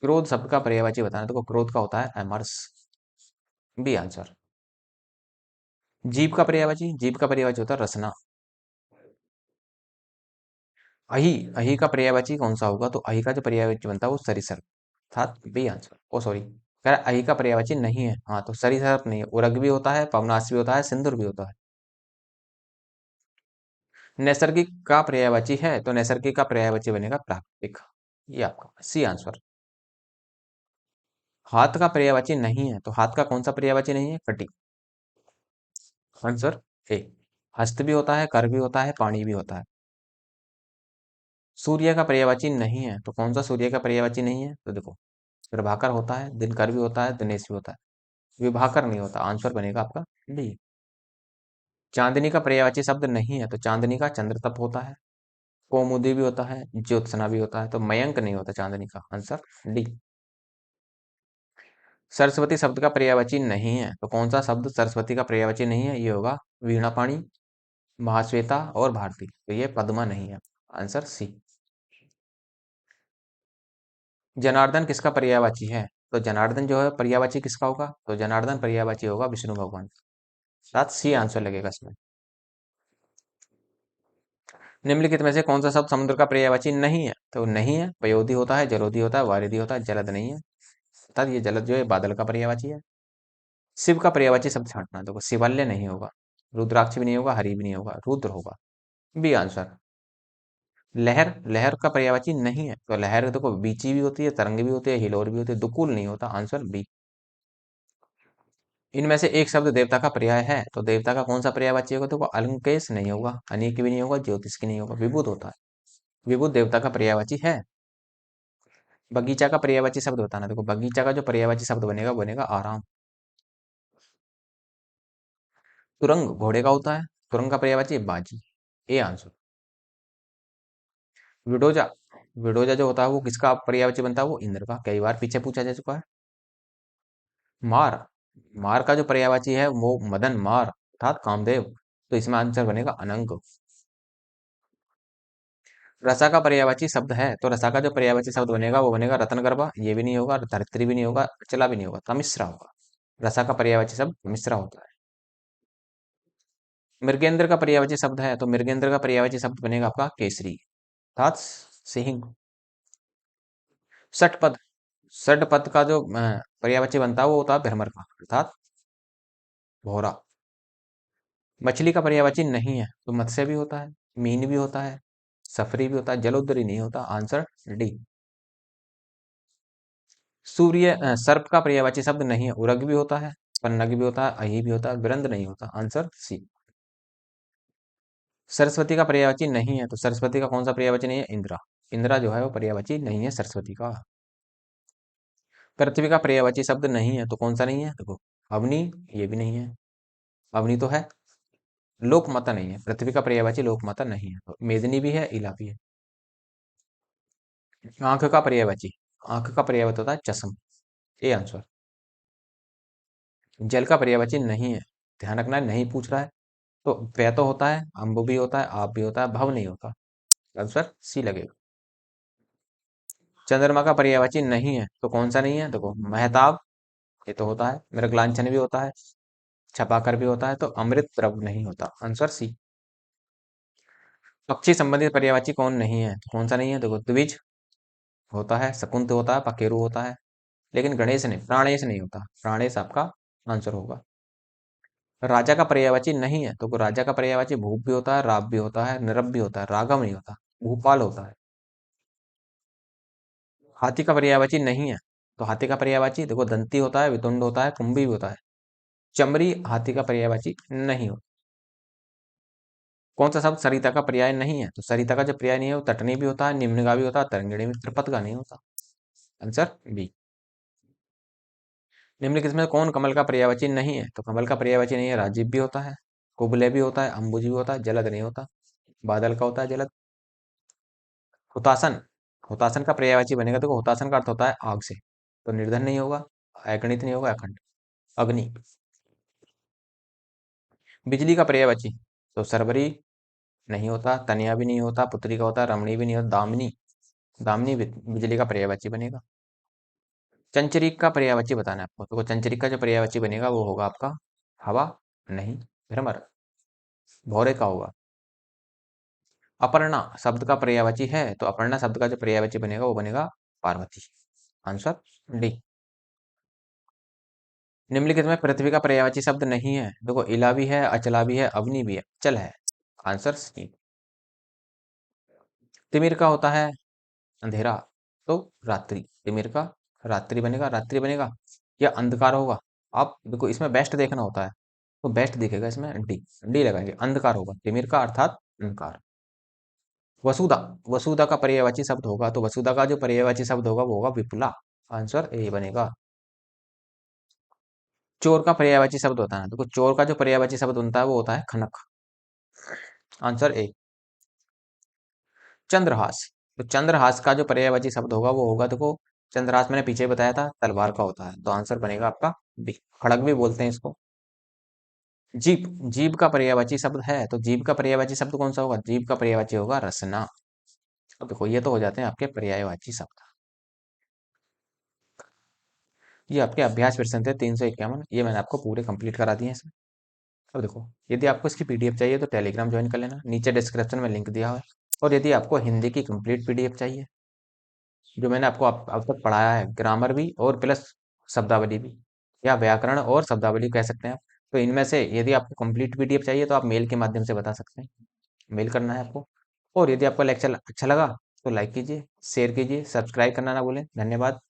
क्रोध शब्द का पर्यायवाची बताना, देखो क्रोध का होता है अमरस। B answer. जीव का पर्यायवाची, जीव का पर्यायवाची होता है रसना। अही। अही का पर्यायवाची कौन सा होगा? तो अही का जो पर्यायवाची बनता है वो सरिसर, अर्थात बी आंसर। ओ सॉरी, कह रहा अही का पर्यायवाची नहीं है, हाँ तो सरिसर नहीं है, उरग भी होता है, पवनाश भी होता है, सिंदूर भी होता है। नैसर्गिक का पर्यायवाची है, तो नैसर्गिक का पर्यायवाची बनेगा प्राकृतिक, ये आपका सी आंसर। हाथ का पर्यायवाची नहीं है, तो हाथ का कौन सा पर्यायवाची नहीं है? कटी। Answer A. हस्त भी होता है, कर भी होता है, पानी भी होता है। सूर्य का पर्यायवाची नहीं है, तो कौन सा सूर्य का पर्यायवाची नहीं है? तो देखो प्रभाकर होता है, दिनकर भी होता है, दिनेश भी होता है, विभाकर नहीं होता, आंसर बनेगा आपका डी। चांदनी का पर्यायवाची शब्द नहीं है, तो चांदनी का चंद्रतप होता है, कौमुदी भी होता है, ज्योत्सना भी होता है, तो मयंक नहीं होता चांदनी का, आंसर डी। सरस्वती शब्द का पर्यायवाची नहीं है, तो कौन सा शब्द सरस्वती का पर्यायवाची नहीं है? ये होगा वीणापाणी, महाश्वेता और भारती, तो ये पद्मा नहीं है, आंसर सी। जनार्दन किसका पर्यायवाची है? तो जनार्दन जो है पर्यायवाची किसका होगा? तो जनार्दन पर्यायवाची होगा विष्णु भगवान। साथ सी आंसर लगेगा इसमें। निम्नलिखित में से कौन सा शब्द समुद्र का पर्यायवाची नहीं है? तो नहीं है, पयोधी होता है, जलोधी होता है, वारिधी होता है, जलद नहीं है, अर्थात ये जलद जो है बादल का पर्यायवाची है। शिव का पर्यायवाची शब्द छांटना, देखो शिवल्य नहीं होगा, रुद्राक्ष भी नहीं होगा, हरि भी नहीं होगा, रुद्र होगा, बी आंसर। लहर। लहर का पर्यायवाची नहीं है, तो लहर देखो बीची भी होती है, तरंग भी होती है, हिलोर भी होती है, दुकुल नहीं होता, आंसर बी। इनमें से एक शब्द देवता का पर्याय है, तो देवता का कौन सा पर्यायवाची होगा? देखो अलंकेश नहीं होगा, अनेक भी नहीं होगा, ज्योतिष की नहीं होगा, विबुध होता है, विबुध देवता का पर्यायवाची है। बगीचा का पर्यायवाची शब्द बताना, देखो बगीचा का जो पर्यायवाची शब्द बनेगा वो बनेगा आराम। तुरंग घोड़े का होता है, तुरंग का पर्यायवाची है बाजी, ए आंसर। विडोजा। विडोजा जो होता है वो किसका पर्यायवाची बनता है? वो इंद्र का, कई बार पीछे पूछा जा चुका है। मार। मार का जो पर्यायवाची है वो मदन मार, अर्थात कामदेव, तो इसमें आंसर बनेगा अनंग। रसा का पर्यायवाची शब्द है तो रसा का जो पर्यायवाची शब्द बनेगा वो बनेगा रत्नगर्भा, ये भी नहीं होगा, धरित्री भी नहीं होगा, चला भी नहीं होगा, तमिश्रा होगा। रसा का पर्यायवाची शब्द मिश्रा होता है। मृगेंद्र का पर्यायवाची शब्द है तो मृगेंद्र का पर्यायवाची शब्द बनेगा आपका केसरी अर्थात सिंह। षटपद, षटपद का जो पर्यायवाची बनता है वो होता है भ्रमर का अर्थात भौरा। मछली का पर्यायवाची नहीं है तो मत्स्य भी होता है, मीन भी होता है, सफरी भी होता है, जलोदरी नहीं होता, आंसर डी। सूर्य सर्प का पर्यायवाची शब्द नहीं है, उरग भी होता है, पन्नग भी होता है, अहि भी होता है, विरंद नहीं होता, आंसर सी। सरस्वती का पर्यायवाची नहीं है तो सरस्वती का कौन सा पर्यायवाची नहीं है, इंद्रा। इंद्रा जो है वो पर्यायवाची नहीं है सरस्वती का। पृथ्वी का पर्यायवाची शब्द नहीं है तो कौन सा नहीं है, देखो अवनी, ये भी नहीं है, अवनी तो है। लोकमाता नहीं है, पृथ्वी का पर्यायवाची लोकमाता नहीं है, तो मेदिनी भी है, इला भी है। आंख का पर्यायवाची, आंख का पर्यायवाची होता है चश्म, ए आंसर। जल का पर्यायवाची नहीं है, ध्यान रखना है, नहीं पूछ रहा है। तो व्यय तो होता है, अम्ब भी होता है, आप भी होता है, भव नहीं होता, आंसर सी लगेगा। चंद्रमा का पर्यायवाची नहीं है तो कौन सा नहीं है, देखो महताब, ये तो होता है, मृगलांछन भी होता है, छपाकर भी होता है, तो अमृत द्रव नहीं होता, आंसर सी। पक्षी संबंधित पर्यायवाची कौन नहीं है, तो कौन सा नहीं है, देखो द्विज होता है, शकुंत होता है, पकेरु होता है, लेकिन गणेश नहीं, प्राणेश नहीं होता, प्राणेश आपका आंसर होगा। राजा का पर्यायवाची नहीं है तो राजा का पर्यायवाची भूप भी होता है, राब भी होता है, निरब भी होता है, राघव नहीं होता, भूपाल होता है। हाथी का पर्यायवाची नहीं है तो हाथी का पर्यायवाची देखो दंती होता है, वितुंड होता है, कुंभी भी होता है, चमरी हाथी का पर्यायवाची नहीं होता। कौन सा शब्द सरिता का पर्याय नहीं है, तो सरिता का जो पर्याय नहीं है वो तटनी भी होता है, निम्न भी होता है, तरंगिणी भी, त्रिपद का नहीं होता, आंसर बी। निम्नलिखित में कौन कमल का पर्यायवाची नहीं है, तो कमल का पर्यायवाची नहीं है, राजीव भी होता है, कुबले भी होता है, अंबुज भी होता है, जलद नहीं होता, बादल का होता है जलद। हुतासन, हुतासन का पर्यायवाची बनेगा, देखो हुतासन का अर्थ होता है आग से, तो निर्धन नहीं होगा, अगणित नहीं होगा, अखंड, अग्नि। बिजली का पर्यायवाची, तो सरबरी नहीं होता, तनिया भी नहीं होता, पुत्री का होता है, रमणी भी नहीं होता, दामिनी, दामिनी बिजली का पर्यायवाची बनेगा। चंचरीक का पर्यायवाची बताना है आपको, तो चंचरीक का जो पर्यायवाची बनेगा वो होगा आपका हवा, नहीं, भ्रमर, भौरे का होगा। अपर्णा शब्द का पर्यायवाची है तो अपर्णा शब्द का जो पर्यायवाची बनेगा वो बनेगा पार्वती, आंसर डी। निम्नलिखित में पृथ्वी का पर्यायवाची शब्द नहीं है, देखो इला भी है, अचला भी है, अवनी भी है, चल है, आंसर सी। तिमिर का होता है अंधेरा तो रात्रि, तिमिर का रात्रि बनेगा, रात्रि बनेगा या अंधकार होगा। आप देखो इसमें बेस्ट देखना होता है, तो बेस्ट दिखेगा इसमें डी, डी लगाएंगे, अंधकार होगा तिमिर का अर्थात अंधकार। वसुधा, वसुधा का पर्यायवाची शब्द होगा तो वसुधा का जो पर्यायवाची शब्द होगा वो होगा विपुला, आंसर ए बनेगा। चोर का पर्यायवाची शब्द होता है, देखो चोर का जो पर्यायवाची शब्द बनता है वो होता है खनक, आंसर ए। चंद्रहास, तो चंद्रहास का जो पर्यायवाची शब्द होगा वो होगा, देखो चंद्रहास मैंने पीछे बताया था तलवार का होता है, तो आंसर बनेगा आपका बी, खड़ग भी बोलते हैं इसको। जीप, जीप का पर्यायवाची शब्द है तो जीप का पर्यायवाची शब्द कौन सा होगा, जीप का पर्यायवाची होगा रसना। अब देखो ये तो हो जाते हैं आपके पर्यायवाची शब्द। ये आपके अभ्यास प्रश्न थे 351, ये मैंने आपको पूरे कंप्लीट करा दिए हैं इसमें। अब देखो यदि आपको इसकी पीडीएफ चाहिए तो टेलीग्राम ज्वाइन कर लेना, नीचे डिस्क्रिप्शन में लिंक दिया हुआ है। और यदि आपको हिंदी की कंप्लीट पीडीएफ चाहिए, जो मैंने आपको अब तक पढ़ाया है, ग्रामर भी और प्लस शब्दावली भी, या व्याकरण और शब्दावली कह सकते हैं आप, तो इनमें से यदि आपको कंप्लीट पीडीएफ चाहिए तो आप मेल के माध्यम से बता सकते हैं, मेल करना है आपको। और यदि आपका लेक्चर अच्छा लगा तो लाइक कीजिए, शेयर कीजिए, सब्सक्राइब करना ना भूलें, धन्यवाद।